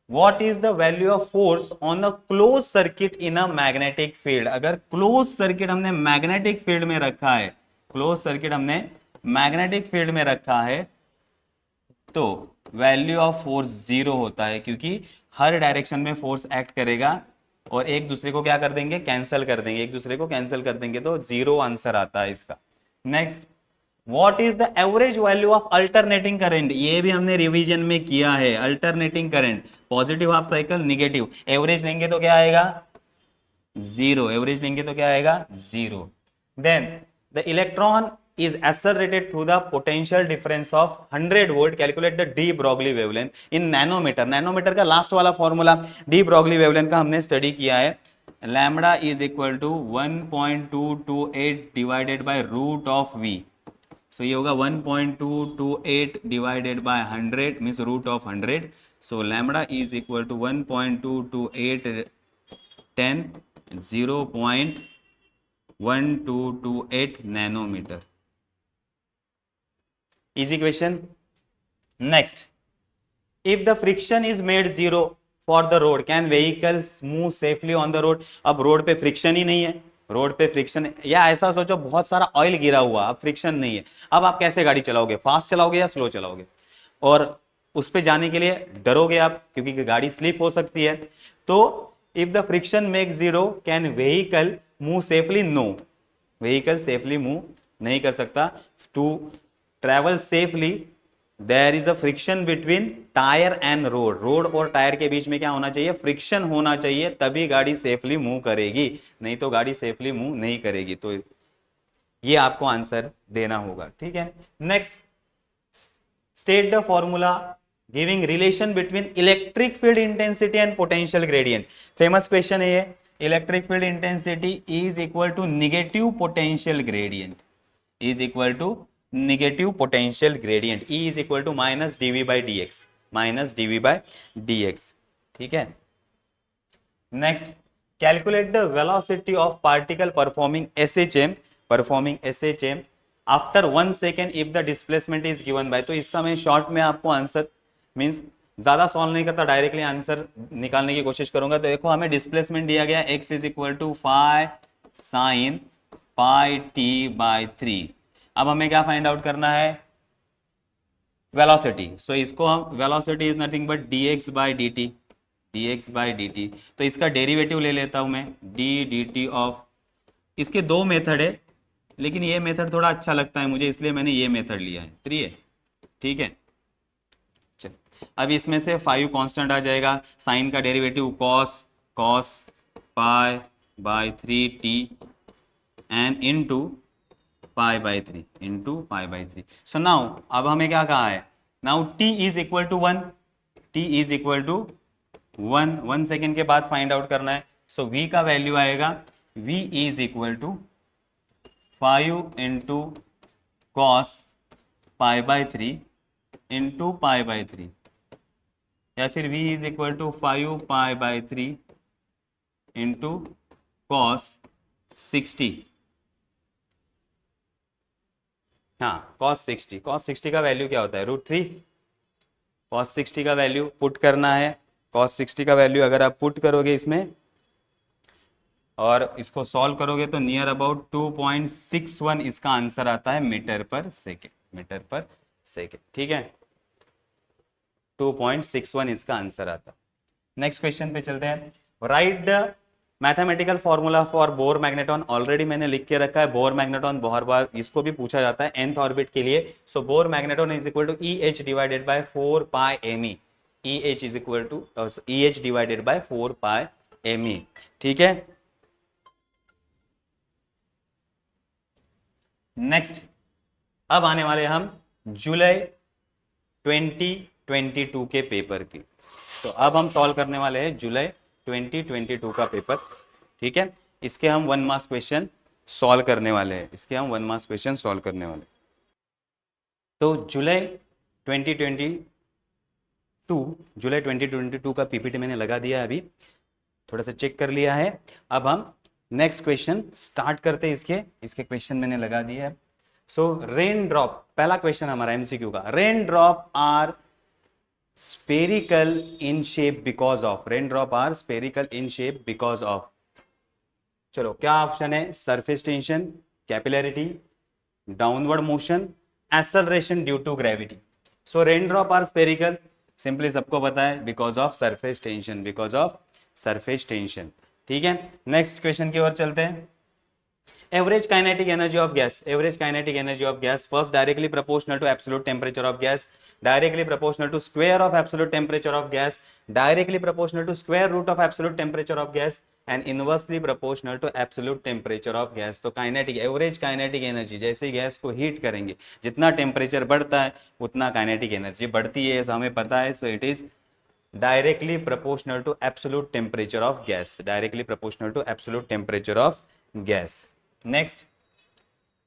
what is the value of force on a close circuit in a magnetic field? अगर क्लोज सर्किट हमने मैग्नेटिक फील्ड में रखा है, क्लोज सर्किट हमने मैग्नेटिक फील्ड में रखा है, तो वैल्यू ऑफ फोर्स 0 होता है, क्योंकि हर डायरेक्शन में फोर्स एक्ट करेगा और एक दूसरे को क्या कर देंगे? कैंसिल कर देंगे, एक दूसरे को कैंसिल कर देंगे, तो 0 आंसर आता है इसका। Next, what is the average value of alternating current? ये भी हमने रिवीजन में किया है। Alternating current, positive half cycle, negative, average लेंगे तो क्या आएगा? 0। एवरेज लेंगे तो क्या आएगा? 0। Then the electron is accelerated through the potential difference of 100 volt, calculate the de Broglie wavelength in nanometer। Nanometre का लास्ट वाला फॉर्मूला de Broglie wavelength का हमने स्टडी किया है। Lambda is equal to 1.228 divided by root of v, सो ये होगा 1.228 divided by 100 means root of 100, so lambda is equal to 1.228 10 0.1228 nanometre. Easy question. Next, if the friction is made 0 for the road, can vehicles move safely on the road? अब road पे friction ही नहीं है, road पे friction, या ऐसा सोचो बहुत सारा ऑयल गिरा हुआ, अब फ्रिक्शन नहीं है, अब आप कैसे गाड़ी चलाओगे? फास्ट चलाओगे या स्लो चलाओगे? और उस पे जाने के लिए डरोगे आप, क्योंकि गाड़ी स्लिप हो सकती है। तो if the friction make 0, can vehicle move safely? No, vehicle safely move नहीं कर सकता। To travel safely there is a friction between tyre and road, road और टायर के बीच में क्या होना चाहिए, फ्रिक्शन होना चाहिए, तभी गाड़ी सेफली मूव करेगी, नहीं तो गाड़ी सेफली मूव नहीं करेगी। तो ये आपको आंसर देना होगा, ठीक है। Next, state the formula giving relation between electric field intensity and potential gradient. Famous question है ये। Electric field intensity is equal to negative potential gradient, is equal to negative potential gradient, E is equal to minus dV by d x, minus dV by d x, ठीक है। Next, calculate the velocity of particle performing SHM after 1 second if the displacement is given by. तो इसका मैं short में आपको answer means ज्यादा solve नहीं करता, डायरेक्टली आंसर निकालने की कोशिश करूंगा। तो देखो हमें डिस्प्लेसमेंट दिया गया x is equal to 5 sine pi t by 3। अब हमें क्या फाइंड आउट करना है, वेलोसिटी। सो इसको हम, velocity is nothing but dx by dt, dx by dt। तो इसका डेरिवेटिव ले लेता हूं मैं, dt ऑफ, इसके दो मेथड है लेकिन ये मेथड थोड़ा अच्छा लगता है मुझे, इसलिए मैंने ये मेथड लिया है, 3 है, ठीक है। चल अब इसमें से 5 कांस्टेंट आ जाएगा, साइन का derivative cos pi by 3t and into pi by 3 so now अब हमें क्या कहा है, now t is equal to 1, t is equal to 1 second के बाद फाइंड आउट करना है। सो v का वैल्यू आएगा, v is equal to 5 into cos pi by 3 into pi by 3, या फिर v is equal to 5 pi by 3 into cos 60, हाँ cos 60 का वैल्यू क्या होता है, √3। cos 60 का वैल्यू पुट करना है, cos 60 का वैल्यू अगर आप पुट करोगे इसमें और इसको सॉल्व करोगे तो नियर अबाउट 2.61 इसका आंसर आता है मीटर पर सेकेंड, ठीक है। 2.61 इसका आंसर आता है। नेक्स्ट क्वेश्चन पे चलते हैं। Right the mathematical formula for bore magneton. Already मैंने लिख के रखा है, बोर मैग्नेटॉन बहुत बार इसको भी पूछा जाता है nth ऑर्बिट के लिए। So Bohr magneton is equal to EH divided by 4 pi me, EH is equal to EH divided by 4 pi me, ठीक है। नेक्स्ट, अब आने वाले हम जुलाई 2022 के पेपर की। तो अब हम सॉल्व करने वाले हैं जुलाई 2022 का पेपर, ठीक है। इसके हम 1 मार्क्स क्वेश्चन सॉल्व करने वाले हैं, तो जुलाई 2022 का पीपीटी मैंने लगा दिया है, अभी थोड़ा सा चेक कर लिया है। अब हम नेक्स्ट क्वेश्चन स्टार्ट करते हैं। इसके क्वेश्चन मैंने लगा दिया है। सो रेन ड्रॉप, पहला क्वेश्चन हमारा एमसीक्यू का, rain drop are spherical in shape because of, rain drop are spherical in shape because of. चलो क्या ऑप्शन है, surface tension, capillarity, downward motion, acceleration due to gravity. So rain drop are spherical, simply सबको पता है, because of surface tension, ठीक है। Next question की ओर चलते हैं। Average kinetic energy of gas, first directly proportional to absolute temperature of gas, directly proportional to square of absolute temperature of gas, directly proportional to square root of absolute temperature of gas and inversely proportional to absolute temperature of gas. तो kinetic, average kinetic energy, जैसे ही gas को heat करेंगे जितना temperature बढ़ता है उतना kinetic energy बढ़ती है, ऐसा हमें पता है। सो it is directly proportional to absolute temperature of gas, Next,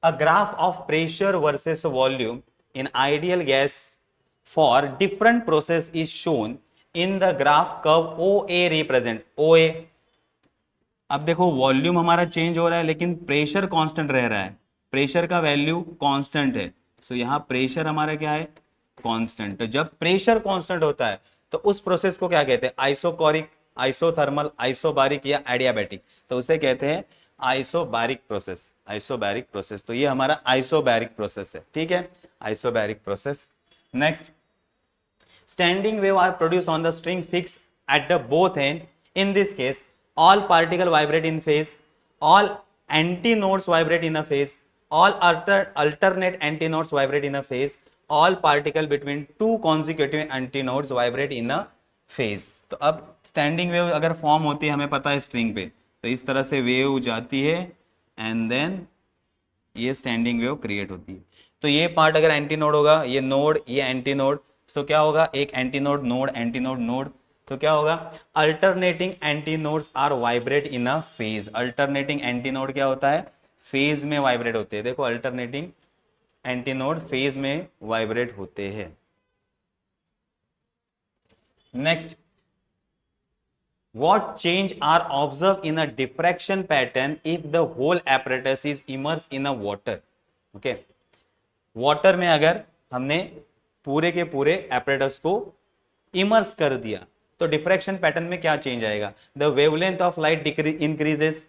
a graph of pressure versus volume in ideal gas for different process is shown in the graph curve OA represent, OA। अब देखो volume हमारा change हो रहा है लेकिन pressure constant रह रहा है, प्रेशर का वैल्यू कांस्टेंट है। सो यहाँ प्रेशर हमारा क्या है, कांस्टेंट। तो जब प्रेशर कांस्टेंट होता है तो उस प्रोसेस को क्या कहते हैं, आइसोकोरिक, आइसोथर्मल, आइसोबारिक या एडियाबैटिक। तो उसे कहते हैं आइसोबैरिक प्रोसेस। तो ये हमारा आइसोबैरिक प्रोसेस है, ठीक है, isobaric process. Next, standing wave are produce on the string fix at the both end. In this case all particle vibrate in phase, all antinodes vibrate in a phase, all alternate antinodes vibrate in a phase, all particle between two consecutive antinodes vibrate in a phase. तो अब standing wave अगर form होती है हमें पता है string पे, तो इस तरह से वेव जाती है एंड देन ये स्टैंडिंग वेव क्रिएट होती है. तो ये पार्ट अगर एंटी नोड होगा, ये नोड ये एंटी नोड, तो क्या होगा, एक anti node node anti node node, तो क्या होगा, alternating anti nodes are vibrate in a phase. Alternating anti node क्या होता है, फेज में वाइब्रेट होते हैं. देखो अल्टरनेटिंग एंटी नोड फेज में वाइब्रेट होते हैं. Next, what change are observed in a diffraction pattern if the whole apparatus is immersed in a water. okay, water में अगर हमने पूरे के पूरे एपरेटस को इमर्स कर दिया तो डिफ्रैक्शन पैटर्न में क्या चेंज आएगा, the wavelength of light increases,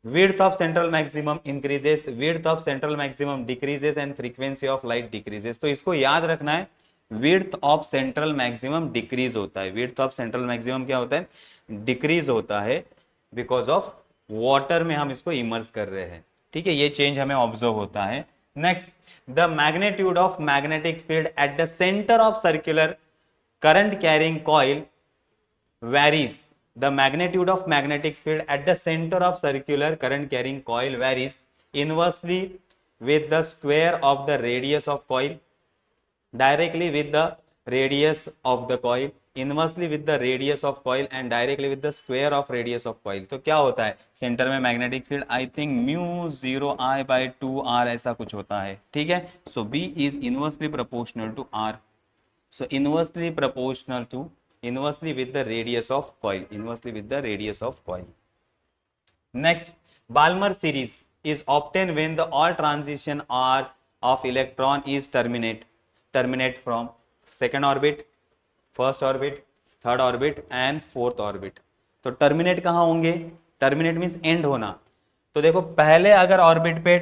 width of central maximum increases, width of central maximum decreases and frequency of light decreases. तो इसको याद रखना है, width of central maximum decrease होता है. width of central maximum क्या होता है, decrease होता है because of water में हम इसको immerse कर रहे हैं. ठीक है, ये चेंज हमें ऑब्जर्व होता है. Next, the magnitude of magnetic field at the centre of circular current carrying coil varies. The magnitude of magnetic field at the center of circular current carrying coil varies inversely with the square of the radius of coil, directly with the radius of the coil, inversely with the radius of coil and directly with the square of radius of coil. तो क्या होता है centre में magnetic field, I think mu 0I/2R ऐसा कुछ होता है. ठीक है, so B is inversely proportional to R. So inversely proportional to, inversely with the radius of coil, inversely with the radius of coil. Next, Balmer series is obtained when the all transition R of electron is terminate from second orbit, first orbit, third orbit and fourth orbit. तो terminate कहाँ होंगे, terminate means and होना. तो देखो पहले अगर orbit पे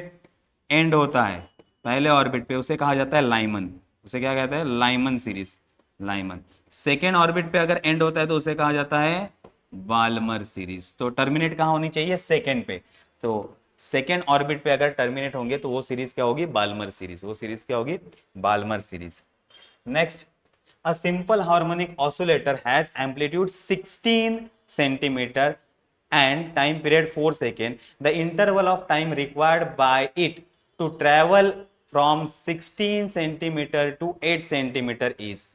and होता है, पहले ऑर्बिट पे, उसे कहा जाता है लाइमन, उसे क्या कहते हैं, Lyman series, Lyman. Second orbit पे अगर एंड होता है तो उसे कहा जाता है बाल्मर सीरीज. तो टर्मिनेट कहाँ होनी चाहिए, सेकेंड पे. तो सेकेंड ऑर्बिट पे अगर टर्मिनेट होंगे तो वो सीरीज क्या होगी, बाल्मर सीरीज, वो सीरीज क्या होगी, Balmer series. Next, a simple harmonic oscillator has amplitude 16 centimeter and time period 4 seconds. The interval of time required by it to travel from 16 centimeter to 8 centimeter is.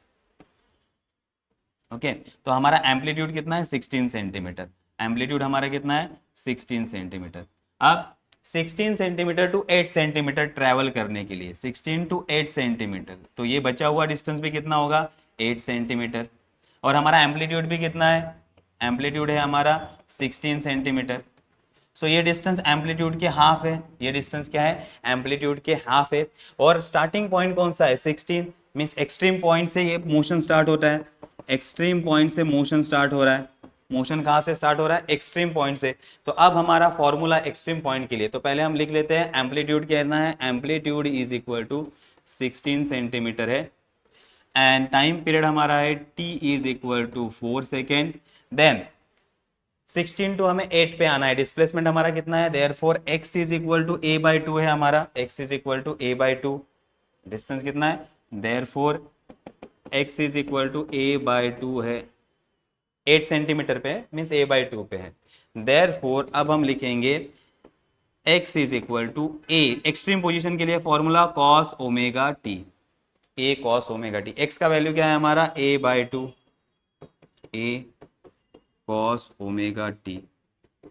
Okay, तो हमारा amplitude कितना है, 16 centimetre. Amplitude हमारा कितना है, 16 centimetre. अब 16 centimetre to 8 centimetre travel करने के लिए 16 टू 8 सेंटीमीटर, तो ये बचा हुआ डिस्टेंस भी कितना होगा, 8 सेंटीमीटर. और हमारा एम्पलीट्यूड भी कितना है, एम्पलीट्यूड है हमारा 16 सेंटीमीटर. सो ये डिस्टेंस एम्पलीट्यूड के हाफ है, ये डिस्टेंस क्या है, एम्पलीट्यूड के हाफ है. और स्टार्टिंग पॉइंट कौन सा है, 16, मीन्स एक्सट्रीम पॉइंट से ये मोशन स्टार्ट होता है, एक्सट्रीम पॉइंट से मोशन स्टार्ट हो रहा है. मोशन कहाँ से स्टार्ट हो रहा है, एक्सट्रीम पॉइंट से. तो अब हमारा फॉर्मूला एक्सट्रीम पॉइंट के लिए, तो पहले हम लिख लेते हैं एम्पलीट्यूड कहना है, amplitude is equal to 16 centimetre है एंड टाइम पीरियड हमारा है t is equal to 4 second. Then 16 to हमें 8 पे आना है, डिस्प्लेसमेंट हमारा कितना है, therefore x is equal to a/2 है हमारा, x is equal to a/2. Distance कितना है, therefore x is equal to a/2 है, 8 सेंटीमीटर पे मीन्स a/2 पे है. देयरफॉर अब हम लिखेंगे x is equal to a, extreme position के लिए formula cos omega t, a cos omega t. x का वैल्यू क्या है हमारा, a/2, a cos omega t,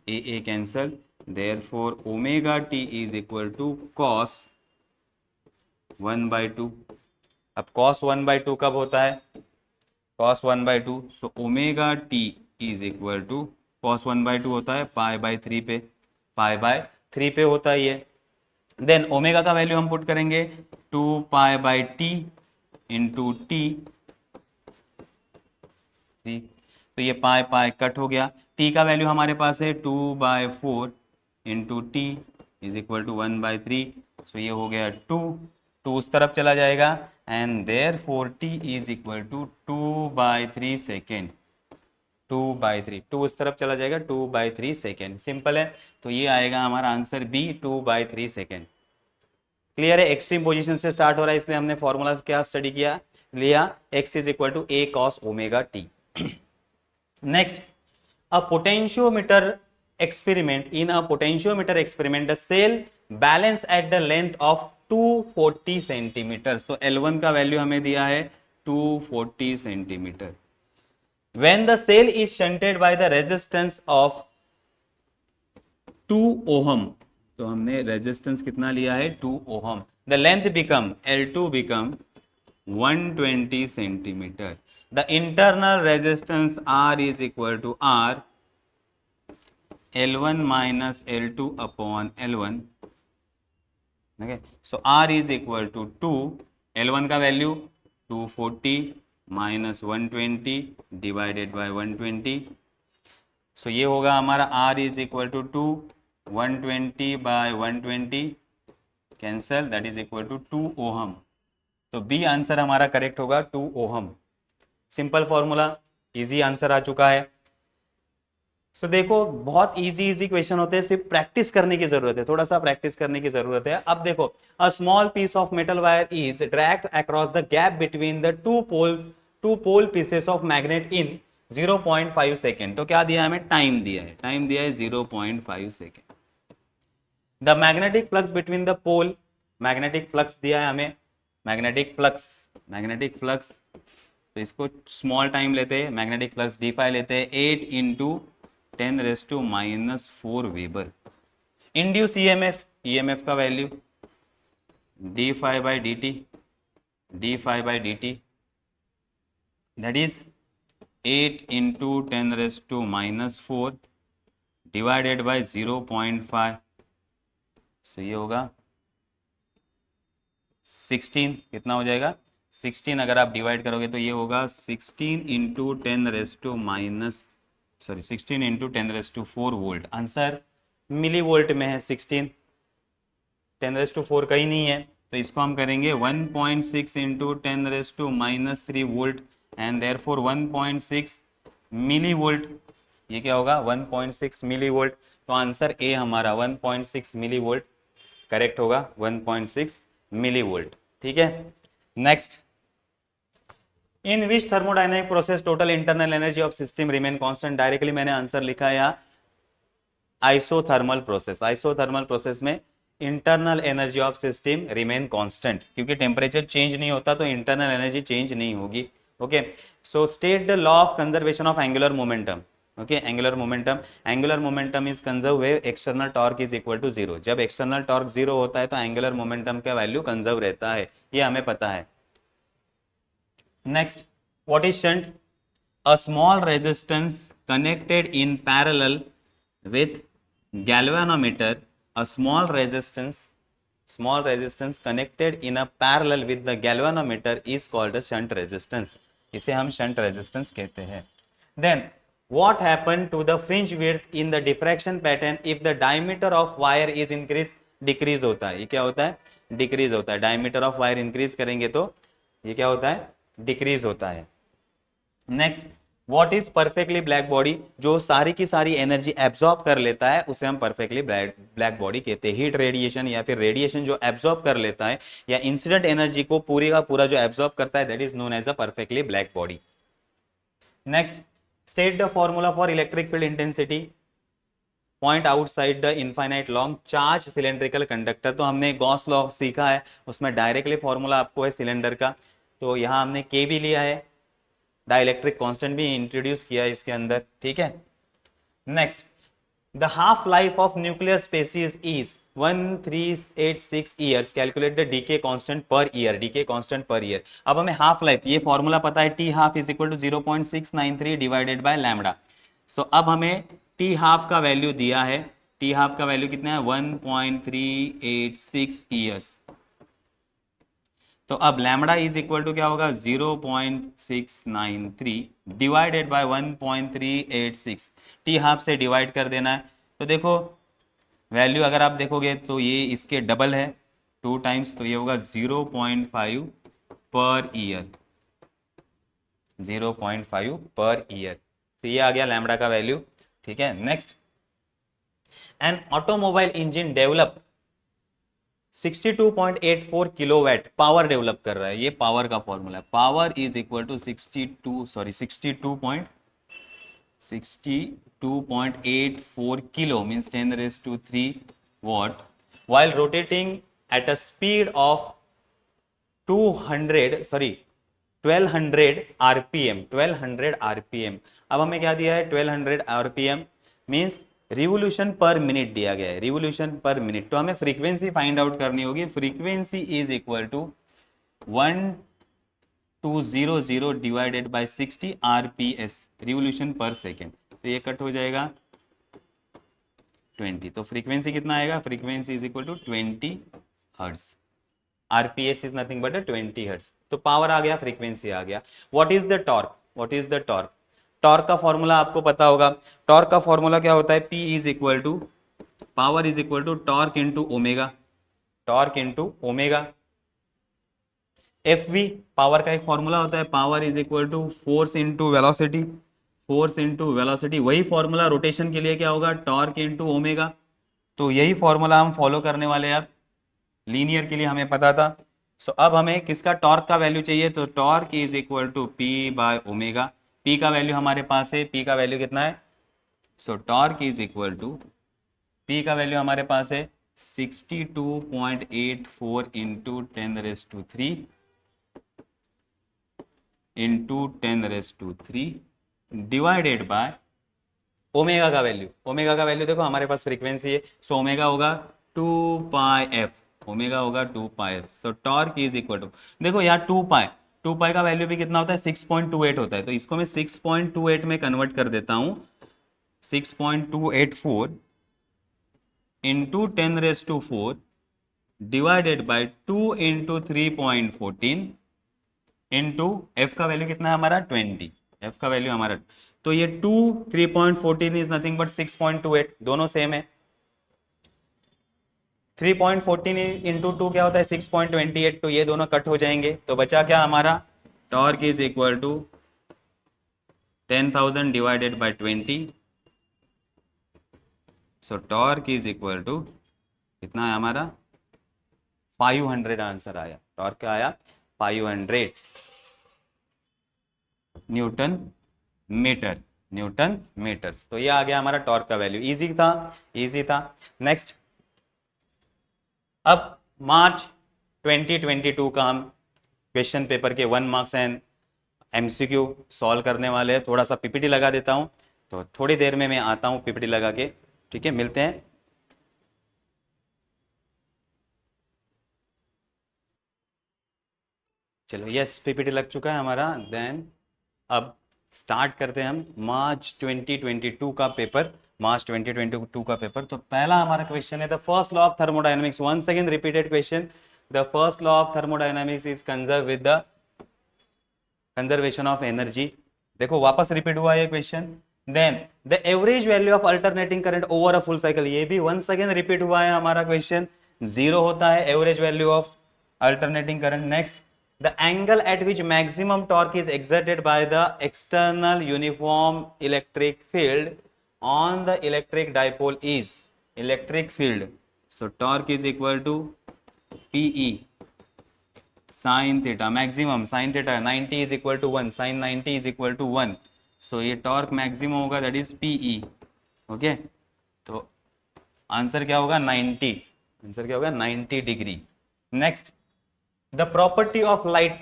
a cancel, therefore omega t is equal to cos 1/2. अब cos 1/2 कब होता है, cos 1/2, so omega t is equal to cos 1/2 होता है π/3 पे, π/3 पे होता है ये. देन ओमेगा का वैल्यू हम पुट करेंगे 2π/t इंटू टी, तो ये पाई कट हो गया. t का वैल्यू हमारे पास है 2/4 into t is equal to 1/3, so ये हो गया 2 उस तरफ चला जाएगा and therefore t is equal to 2/3 second. 2/3, 2 इस तरफ चला जाएगा, 2/3 सेकेंड, सिंपल है। तो ये आएगा हमारा आंसर बी, 2/3 सेकेंड। क्लियर है? एक्सट्रीम पोजीशन से स्टार्ट हो रहा है, इसलिए हमने फॉर्मूला क्या स्टडी किया, लिया, x is equal to a cos omega t। Next, a potentiometer experiment, in a potentiometer experiment the cell balance at the length of 240 centimetre. तो L1 का वैल्यू हमें दिया है 240 centimetre. when the cell is shunted by the resistance of 2 ohm, तो हमने resistance कितना लिया है, 2 ohm, the length become L2 become 120 centimetre. The internal resistance R is equal to R L1 minus L2 upon L1। Okay, so R is equal to 2, L1 का वैल्यू 240 minus 120 divided by 120। So ये होगा हमारा R is equal to 2, 120 by 120 cancel, that is equal to 2 ohm. तो B answer हमारा correct होगा, 2 ohm. Simple formula, easy answer आ चुका है। सो देखो, बहुत इजी क्वेश्चन होते हैं, सिर्फ प्रैक्टिस करने की जरूरत है, थोड़ा सा प्रैक्टिस करने की जरूरत है। अब देखो, a small piece of metal wire is dragged across the gap between the two pole pieces of magnet in 0.5 second. तो क्या दिया है हमें, टाइम दिया है, टाइम दिया है 0.5 second. The magnetic flux between the pole, magnetic flux दिया है हमें, मैग्नेटिक फ्लक्स, तो इसको स्मॉल टाइम लेते हैं, मैग्नेटिक फ्लक्स d5 लेते हैं, 8 इंटू 10⁻⁻4 वेबर। इंड्यूस ईएमएफ का value d5/dt, that is 8 into 10⁻⁻4 divided by 0.5। सो ये होगा 16, कितना हो जाएगा 16, अगर आप डिवाइड करोगे तो ये होगा 16 into 10⁻4 volt. Answer millivolt में है, 16 10⁻4 कहीं नहीं है, तो इसको हम करेंगे 1.6 into 10⁻³ volt and therefore 1.6 millivolt. ये क्या होगा, 1.6 मिली वोल्ट। तो आंसर ए हमारा 1.6 मिली वोल्ट करेक्ट होगा, 1.6 मिली वोल्ट। ठीक है, next, in which thermodynamic process total internal energy of system remain constant. Directly मैंने आंसर लिखा है आइसोथर्मल प्रोसेस में internal energy of system remain constant, क्योंकि टेम्परेचर चेंज नहीं होता तो इंटरनल एनर्जी चेंज नहीं होगी। Okay, so state the law of conservation of angular momentum. Okay, angular momentum is conserve wave external torque is equal to 0। जब external torque 0 होता है तो एंगुलर मोमेंटम का वैल्यू कंजर्व रहता है, ये हमें पता है। Next, what is shunt? A small resistance connected in parallel with galvanometer. A small resistance connected in a parallel with the galvanometer is called a shunt resistance. इसे हम shunt resistance कहते हैं। Then, what happened to the fringe width in the diffraction pattern if the diameter of wire is increased? Decrease होता है। ये क्या होता है, डिक्रीज होता है। डायमीटर ऑफ वायर इंक्रीज करेंगे तो ये क्या होता है, डिक्रीज होता है। Next, what is perfectly black body? जो सारी की सारी एनर्जी एब्जॉर्ब कर लेता है उसे हम परफेक्टली ब्लैक बॉडी कहते हैं। हीट रेडिएशन या फिर रेडिएशन जो एब्जॉर्ब कर लेता है या इंसिडेंट एनर्जी को पूरी का पूरा जो एब्जॉर्ब करता है, that is known as a perfectly black body. Next, state the formula for electric field intensity point outside the infinite long charge cylindrical conductor. तो हमने गॉस लॉ सीखा है, उसमें डायरेक्टली फॉर्मूला आपको है सिलेंडर का, तो यहाँ हमने के भी लिया है, डाइलेक्ट्रिक कांस्टेंट भी इंट्रोड्यूस किया है इसके अंदर। ठीक है, next, the half life of nuclear species is 1386 years, calculate the decay constant per year. अब हमें हाफ लाइफ, ये फॉर्मूला पता है, T half is equal to 0.693 divided by lambda. So अब हमें टी हाफ का वैल्यू दिया है, टी हाफ का वैल्यू कितना है, 1.386 ईयर्स। तो अब लैम्डा इज इक्वल टू क्या होगा, 0.693 डिवाइडेड बाय 1.386, टी हाफ से डिवाइड कर देना है। तो देखो वैल्यू अगर आप देखोगे तो ये इसके डबल है, 2 टाइम्स, तो ये होगा 0.5 पर ईयर, 0.5 पर ईयर। तो ये आ गया लैम्बडा का वैल्यू, ठीक है। Next, an automobile engine develop 62.84 kilowatt power develop कर रहा है, ये पावर का फॉर्मूला है। Power is equal to 62.84 kilo means 10 raised to 3 watt while rotating at a speed of 1200 RPM. 1200 RPM. अब हमें क्या दिया है, 1200 RPM means revolution per minute दिया गया है, रिवोल्यूशन पर मिनट। तो हमें फ्रीक्वेंसी फाइंड आउट करनी होगी। Frequency is equal to 1200 divided by 60 RPS, revolution per second. तो ये कट हो जाएगा 20। तो फ्रीक्वेंसी कितना आएगा, frequency is equal to 20 hertz. RPS is nothing but 20 hertz. तो पावर आ गया, फ्रीक्वेंसी आ गया। What is the torque, what is the torque? Torque का फॉर्मूला आपको पता होगा। टॉर्क का फॉर्मूला क्या होता है, P is equal to power is equal to torque into omega, torque into omega. F V power का एक फॉर्मूला होता है, power is equal to force into velocity, force into velocity. वही फॉर्मूला रोटेशन के लिए क्या होगा, टॉर्क इंटू ओमेगा। तो यही फॉर्मूला हम फॉलो करने वाले हैं। अब लीनियर के लिए हमें पता था। सो अब हमें किसका टॉर्क का वैल्यू चाहिए, तो torque is equal to P by omega. P का वैल्यू हमारे पास है, पी का वैल्यू कितना है, so torque is equal to P का वैल्यू हमारे पास है 62.84 into 10⁻³ into 10⁻³ divided by omega का वैल्यू। ओमेगा का वैल्यू देखो हमारे पास फ्रीक्वेंसी है, सो ओमेगा होगा 2πf, ओमेगा होगा 2πf। So torque is equal to, देखो यहाँ 2π का वैल्यू भी कितना होता है, 6.28 होता है। तो इसको मैं 6.28 में कन्वर्ट कर देता हूँ, 6.284 into 10⁻⁴ divided by 2 into 3.14 into F का वैल्यू कितना है हमारा 20, एफ का वैल्यू हमारा। तो ये 2 3.14 इज नथिंग बट 6.28, दोनों सेम है। 3.14 इंटू 2 क्या होता है 6.28, तो ये दोनों कट हो जाएंगे। तो बचा क्या हमारा, torque is equal to 10,000 divided by 20। So torque is equal to कितना है हमारा 500 आंसर आया। टॉर्क क्या आया 500 न्यूटन मीटर, न्यूटन मीटर्स। तो ये आ गया हमारा टॉर्क का वैल्यू। इजी था, इजी था। नेक्स्ट, अब मार्च 2022 का हम क्वेश्चन पेपर के 1 मार्क्स एंड एमसीक्यू सॉल्व करने वाले हैं। थोड़ा सा पीपीटी लगा देता हूं, तो थोड़ी देर में मैं आता हूं पीपीटी लगा के, ठीक है, मिलते हैं। चलो यस, पीपीटी लग चुका है हमारा। देन अब स्टार्ट करते हैं हम मार्च 2022 का पेपर, मार्च 2022 का पेपर। तो पहला हमारा क्वेश्चन है the first law of thermodynamics. Once again repeated question, the first law of thermodynamics is conserve with the conservation of energy. देखो वापस रिपीट हुआ ये question. Then the average value of alternating current over a full cycle, ये भी once again repeat हुआ है हमारा question. 0 होता है average value of alternating current. Next, the angle at which maximum torque is exerted by the external uniform electric field on the electric dipole is electric field. So torque is equal to PE sin theta, maximum sin theta 90 is equal to 1, sin 90 is equal to 1. So ये torque maximum होगा, that is PE. Okay, तो answer क्या होगा 90, answer क्या होगा 90 degree. Next, the property of light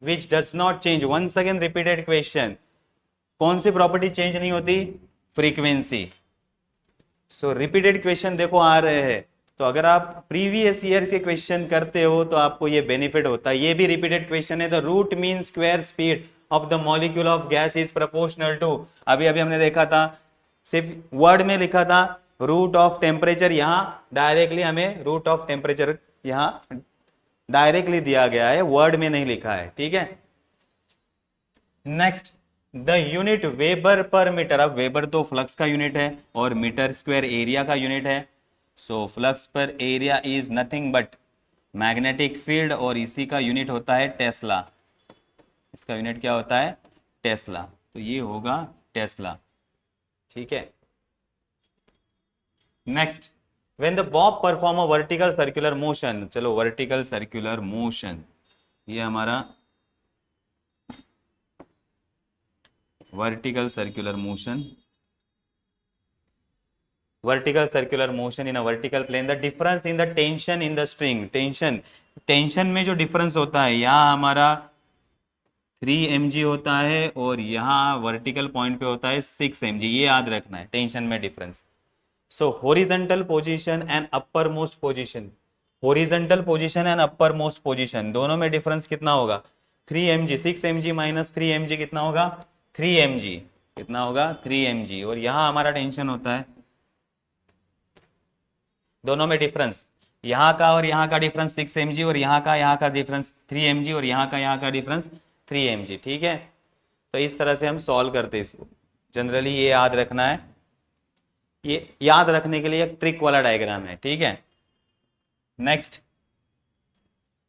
which does not change, once again repeated question, कौन सी property change नहीं होती, फ्रीक्वेंसी। सो रिपीटेड क्वेश्चन देखो आ रहे हैं, तो अगर आप प्रीवियस ईयर के क्वेश्चन करते हो तो आपको ये बेनिफिट होता है। ये भी रिपीटेड क्वेश्चन है, the root mean square speed of the molecule of gas is proportional to, अभी अभी हमने देखा था, सिर्फ वर्ड में लिखा था रूट ऑफ टेम्परेचर, यहां डायरेक्टली हमें रूट ऑफ टेम्परेचर यहां डायरेक्टली दिया गया है, वर्ड में नहीं लिखा है, ठीक है। Next, the unit weber per metre. अब वेबर तो फ्लक्स का यूनिट है और मीटर स्क्वायर एरिया का यूनिट है। So flux per area is nothing but magnetic field, और इसी का यूनिट होता है टेस्ला। इसका यूनिट क्या होता है, टेस्ला। तो ये होगा टेस्ला, ठीक है। Next, when the Bob perform a vertical circular motion, चलो वर्टिकल सर्कुलर मोशन, ये हमारा vertical circular motion, vertical circular motion in a vertical plane, the difference in the tension in the string, tension में जो difference होता है, यहाँ हमारा 3 mg होता है और यहाँ वर्टिकल पॉइंट पे होता है 6 mg, ये याद रखना है टेंशन में difference. So horizontal position and upper most position, horizontal position and upper most position दोनों में डिफरेंस कितना होगा? 3 mg, 6 mg माइनस 3 mg कितना होगा? 3 mg, कितना होगा? 3 mg। और यहाँ हमारा टेंशन होता है, दोनों में डिफरेंस, यहाँ का और यहाँ का डिफरेंस 6 mg और यहाँ का डिफरेंस 3 mg और यहाँ का डिफरेंस 3 mg, ठीक है। तो इस तरह से हम सॉल्व करते हैं इसको, जनरली ये याद रखना है, ये याद रखने के लिए एक ट्रिक वाला डायग्राम है, ठीक है। Next,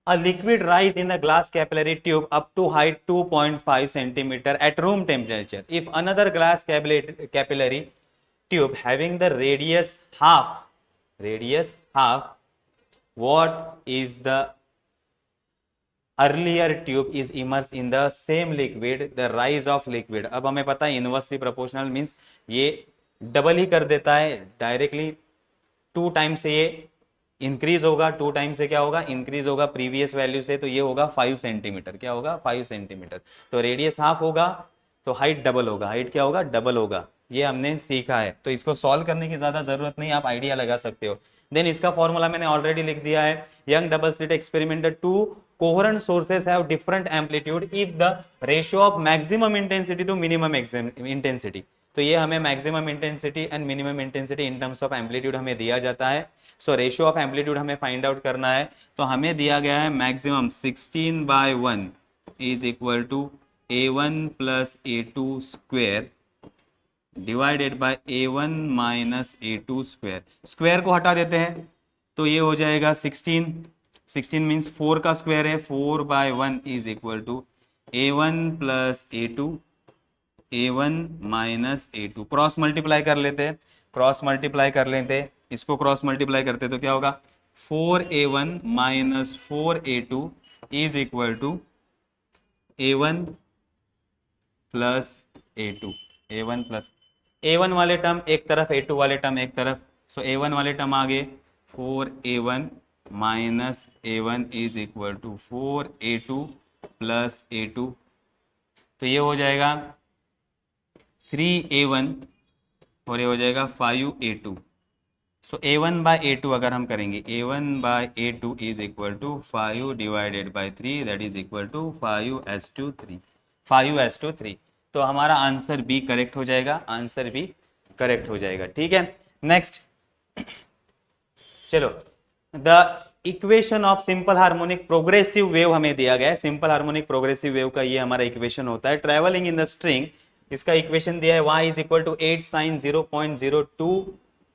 a liquid rise in a glass capillary tube up to height 2.5 centimeter at room temperature. If another glass capillary tube having the radius half, what is the earlier tube is immersed in the same liquid, the rise of liquid। अब हमें पता है inversely proportional means ये double ही कर देता है directly, 2 time से ये इंक्रीज होगा, 2 टाइम से क्या होगा? इंक्रीज होगा प्रीवियस वैल्यू से, तो ये होगा 5 सेंटीमीटर, क्या होगा? 5 सेंटीमीटर। तो रेडियस हाफ होगा तो हाइट डबल होगा, हाइट क्या होगा? डबल होगा, ये हमने सीखा है। तो इसको सॉल्व करने की ज्यादा जरूरत नहीं, आप आइडिया लगा सकते हो। देन इसका फॉर्मूला मैंने ऑलरेडी लिख दिया है, young double slit experiment, 2 coherent sources have different amplitude if the ratio of maximum intensity to minimum intensity। तो ये हमें maximum intensity and minimum intensity in terms of amplitude हमें दिया जाता है। सो रेशियो ऑफ एम्पलीट्यूड हमें find out करना है, तो हमें दिया गया है maximum 16/1 is equal to a1 plus a2 square divided by a1 minus a2 square. Square को हटा देते हैं तो ये हो जाएगा 16 मीन्स 4 का स्क्वायर है, 4/1 is equal to a1 plus a1 minus a2। Cross multiply कर लेते, इसको क्रॉस मल्टीप्लाई करते तो क्या होगा? 4a1 minus 4a2 is equal to a1 plus a1 plus a1 वाले टर्म एक तरफ, a2 वाले टर्म एक तरफ। सो a1 वाले टर्म आगे 4a1 minus a1 is equal to 4a2 plus a2, तो ये हो जाएगा 3a1 और ये हो जाएगा 5a2। So a1 by a2 अगर हम करेंगे, a1 by a2 is equal to 5 divided by 3 that is equal to 5s/3। तो हमारा आंसर बी करेक्ट हो जाएगा, आंसर बी करेक्ट हो जाएगा, ठीक है। नेक्स्ट, चलो, the equation of simple harmonic progressive wave हमें दिया गया है। सिंपल हार्मोनिक प्रोग्रेसिव वेव का ये हमारा इक्वेशन होता है, ट्रेवलिंग इन द स्ट्रिंग। इसका इक्वेशन दिया है y is equal to 8 sin 0.02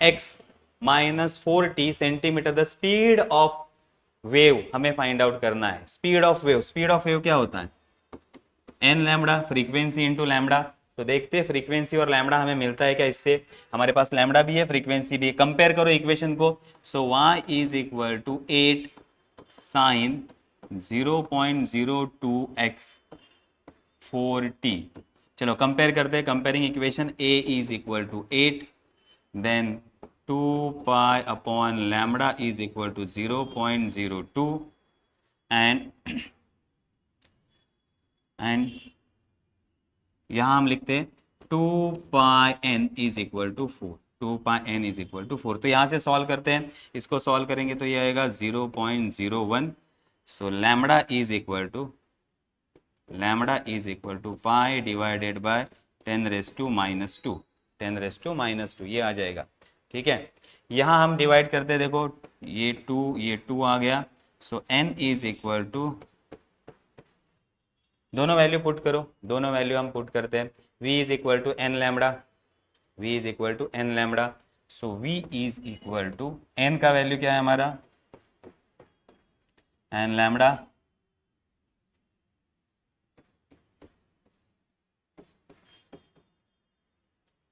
x minus 4t centimetre. The speed of wave हमें फाइंड आउट करना है। स्पीड ऑफ वेव क्या होता है? N lambda, frequency into lambda. तो देखते हैं फ्रीक्वेंसी और लैम्बडा हमें मिलता है क्या इससे? हमारे पास लैम्बडा भी है, फ्रीक्वेंसी भी है, कंपेयर करो इक्वेशन को। So y is equal to 8 sine 0.02x 4t। चलो कंपेयर करते हैं, comparing equation, a is equal to 8 then 2 pi upon lambda is equal to 0.02 and यहां हम लिखते हैं 2 pi n is equal to 4, 2 pi n is equal to 4। तो यहां से सॉल्व करते हैं, इसको सॉल्व करेंगे तो ये आएगा 0.01। So lambda is equal to pi divided by 10⁻⁻², 10⁻⁻², ये आ जाएगा, ठीक है। यहां हम डिवाइड करते हैं, देखो ये 2 आ गया। So n is equal to, दोनों वैल्यू पुट करो, दोनों वैल्यू हम पुट करते हैं। v is equal to n lambda, so v is equal to n का वैल्यू क्या है हमारा? n लैम्बडा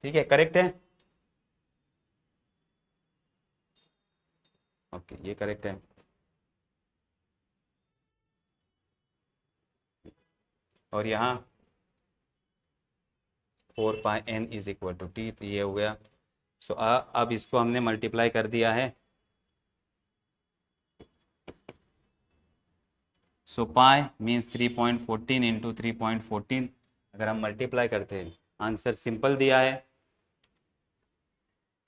ठीक है, करेक्ट है। ओके, ये करेक्ट है। और यहाँ 4πn is equal to T, तो ये हो गया। सो अब इसको हमने मल्टीप्लाई कर दिया है। सो पाई मीन्स 3.14 इंटू 3.14, अगर हम मल्टीप्लाई करते हैं आंसर सिंपल दिया है।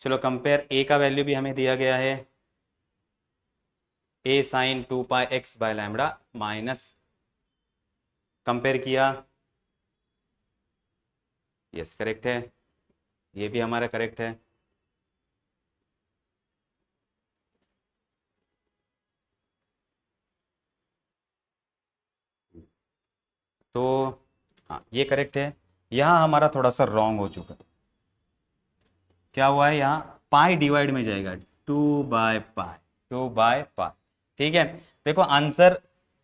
चलो कंपेयर, ए का वैल्यू भी हमें दिया गया है, ए साइन 2πx/λ माइनस, कंपेयर किया, यस करेक्ट है, ये भी हमारा करेक्ट है। तो हाँ ये करेक्ट है। यहाँ हमारा थोड़ा सा रॉन्ग हो चुका, क्या हुआ है, यहाँ पाई डिवाइड में जाएगा, 2/पाई, 2/पाई। ठीक है, देखो आंसर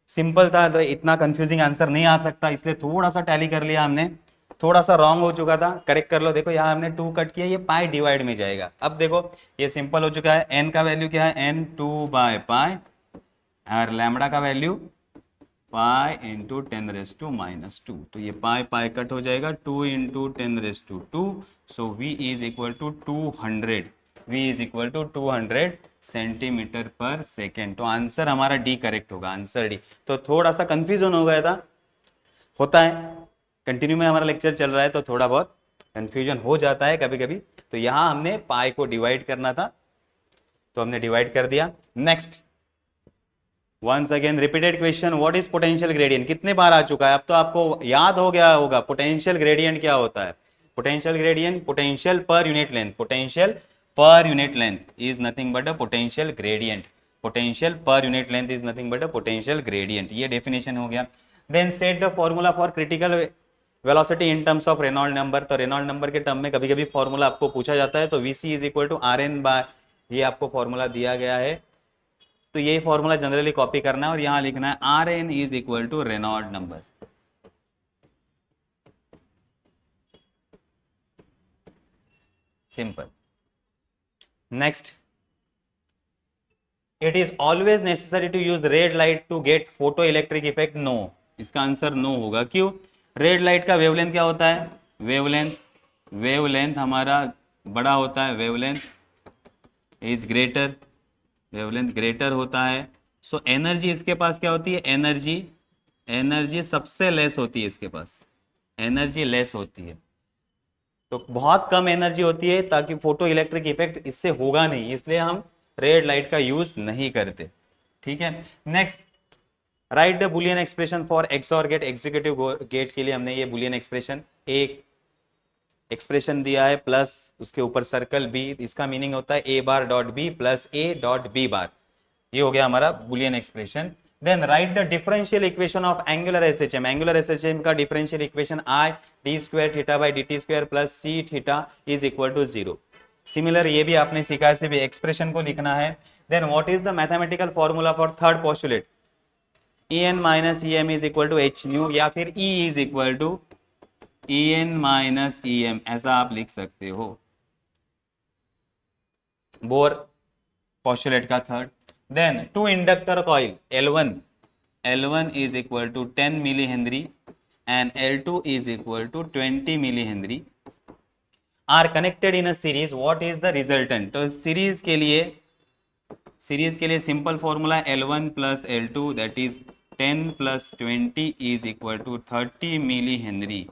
सिंपल था, तो इतना कंफ्यूजिंग आंसर नहीं आ सकता, इसलिए थोड़ा सा टैली कर लिया हमने, थोड़ा सा रॉन्ग हो चुका था, करेक्ट कर लो। देखो यहाँ हमने 2 कट किया, ये पाई डिवाइड में जाएगा। अब देखो ये सिंपल हो चुका है, एन का वैल्यू क्या है, एन 2/पाई, और लैम्बडा का वैल्यू पाई इंटू 10⁻², तो ये पाई पाई कट हो जाएगा, 2 into 10⁻², so v is equal to 200, v is equal to 200 centimetre पर सेकेंड। तो आंसर हमारा डी करेक्ट होगा, आंसर डी। तो थोड़ा सा कंफ्यूजन हो गया था, होता है, कंटिन्यू में हमारा लेक्चर चल रहा है तो थोड़ा बहुत कंफ्यूजन हो जाता है कभी कभी। तो यहाँ हमने पाई को डिवाइड करना था, तो हमने डिवाइड कर दिया। Next, once again repeated question, what is potential gradient, कितने बार आ चुका है, अब तो आपको याद हो गया होगा पोटेंशियल ग्रेडियंट क्या होता है। Potential gradient, potential per unit length, potential per unit length is nothing but a potential gradient, potential per unit length is nothing but a potential gradient, ये डेफिनेशन हो गया। Then state the formula for critical velocity in terms of Reynold number, तो Reynold number के term में कभी कभी formula आपको पूछा जाता है, तो VC is equal to RN by, ये आपको फॉर्मूला दिया गया है, तो यही फॉर्मूला जनरली कॉपी करना है और यहां लिखना है RN is equal to Reynold number. Simple. Next, it is always necessary to use red light to get photo electric effect, no, इसका आंसर नो होगा। क्यों, रेड लाइट का वेवलेंथ क्या होता है, वेवलेंथ, वेवलेंथ हमारा बड़ा होता है, wavelength is greater, wavelength greater होता है। सो एनर्जी इसके पास क्या होती है, एनर्जी, एनर्जी सबसे लेस होती है इसके पास, एनर्जी लेस होती है, तो बहुत कम एनर्जी होती है, ताकि फोटो इलेक्ट्रिक इफेक्ट इससे होगा नहीं, इसलिए हम रेड लाइट का यूज नहीं करते। ठीक है, next, write the boolean expression for XOR gate, executive gate के लिए हमने ये बुलियन एक्सप्रेशन, एक एक्सप्रेशन दिया है प्लस उसके ऊपर सर्कल बी, इसका मीनिंग होता है A bar dot B plus A dot B bar, ये हो गया हमारा boolean expression. Then write the differential equation of angular SHM, angular SHM का differential equation I D square theta by D T square plus C theta is equal to 0। Similar ये भी आपने सीखा है, सिर्फ एक्सप्रेशन को लिखना है। Then what is the mathematical formula for third postulate, En minus em is equal to H nu, या फिर E is equal to En minus em, ऐसा आप लिख सकते हो, बोर पोस्टुलेट का third. Then two inductor coil L1, L1 is equal to 10 milli henry and L2 is equal to 20 milli henry are connected in a series, what is the resultant। तो series के लिए, series के लिए simple formula L1 plus L2 that is 10 plus 20 is equal to 30 milli henry,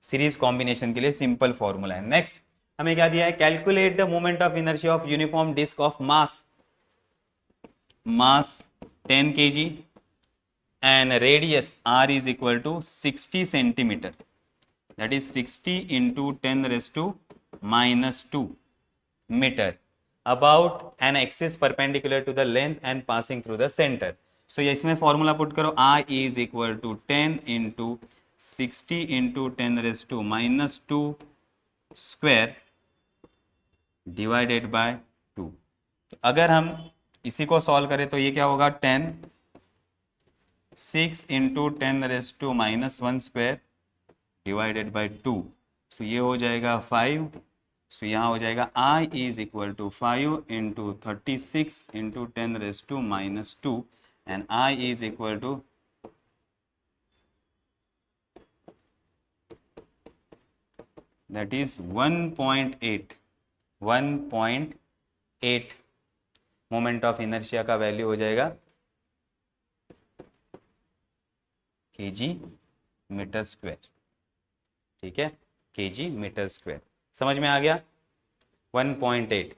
series combination के लिए simple formula है। Next हमें क्या दिया है, calculate the moment of inertia of uniform disc of mass, mass 10 kg and radius r is equal to 60 centimeter, that is 60 into 10 raised to minus 2 meter about an axis perpendicular to the length and passing through the center। so ये इसमें formula put करो, r is equal to 10 into 60 into 10 raised to minus 2 square divided by 2। तो अगर हम इसी को solve करें तो ये क्या होगा, 10 6 into 10 raised to minus 1 square divided by 2। तो ये हो जाएगा 5, सो यहाँ हो जाएगा I is equal to 5 into 36 into 10⁻⁻2 and I is equal to that is 1.8 moment of inertia का वैल्यू हो जाएगा kg मीटर स्क्वायर। ठीक है, kg मीटर स्क्वायर, समझ में आ गया। 1.8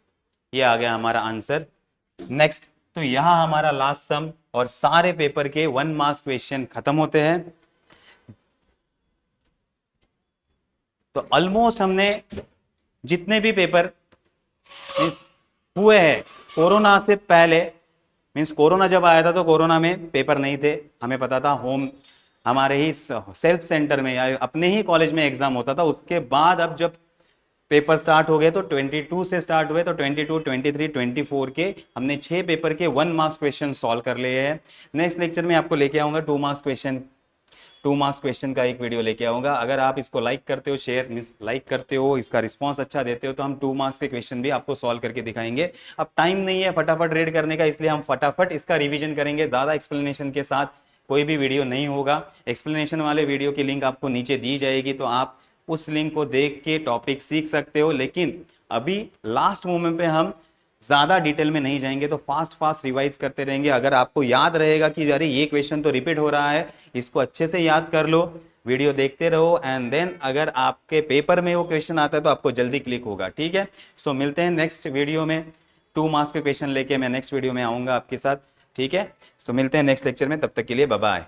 ये आ गया हमारा आंसर। नेक्स्ट, तो यहां हमारा लास्ट सम और सारे पेपर के 1 मार्क्स क्वेश्चन खत्म होते हैं। तो ऑलमोस्ट हमने जितने भी पेपर हुए हैं कोरोना से पहले, मीन्स कोरोना जब आया था तो कोरोना में पेपर नहीं थे, हमें पता था होम हमारे ही सेल्फ सेंटर में या अपने ही कॉलेज में एग्जाम होता था। उसके बाद अब जब पेपर स्टार्ट हो गए तो 22 से स्टार्ट हुए, तो 22, 23, 24 के हमने 6 पेपर के 1 मार्क्स क्वेश्चन सॉल्व कर लिए हैं। नेक्स्ट लेक्चर में आपको लेके आऊंगा 2 मार्क्स क्वेश्चन का एक वीडियो लेके आऊंगा। अगर आप इसको लाइक करते हो, शेयर मींस लाइक करते हो, इसका रिस्पांस अच्छा देते हो, तो हम 2 मार्क्स के क्वेश्चन भी आपको सॉल्व करके दिखाएंगे। अब टाइम नहीं है फटाफट रीड करने का, इसलिए हम फटाफट इसका रिवीजन करेंगे। ज्यादा एक्सप्लेनेशन के साथ कोई भी वीडियो नहीं होगा। एक्सप्लेनेशन वाले वीडियो की लिंक आपको नीचे दी जाएगी, तो आप उस लिंक को देख के टॉपिक सीख सकते हो। लेकिन अभी लास्ट मोमेंट पे हम ज्यादा डिटेल में नहीं जाएंगे, तो फास्ट रिवाइज करते रहेंगे। अगर आपको याद रहेगा कि अरे ये क्वेश्चन तो रिपीट हो रहा है, इसको अच्छे से याद कर लो, वीडियो देखते रहो, एंड देन अगर आपके पेपर में वो क्वेश्चन आता है तो आपको जल्दी क्लिक होगा। ठीक है, सो मिलते हैं नेक्स्ट वीडियो में। 2 मार्क्स के क्वेश्चन लेके मैं नेक्स्ट वीडियो में आऊंगा आपके साथ। ठीक है, तो मिलते हैं नेक्स्ट लेक्चर में, तब तक के लिए बाय बाय।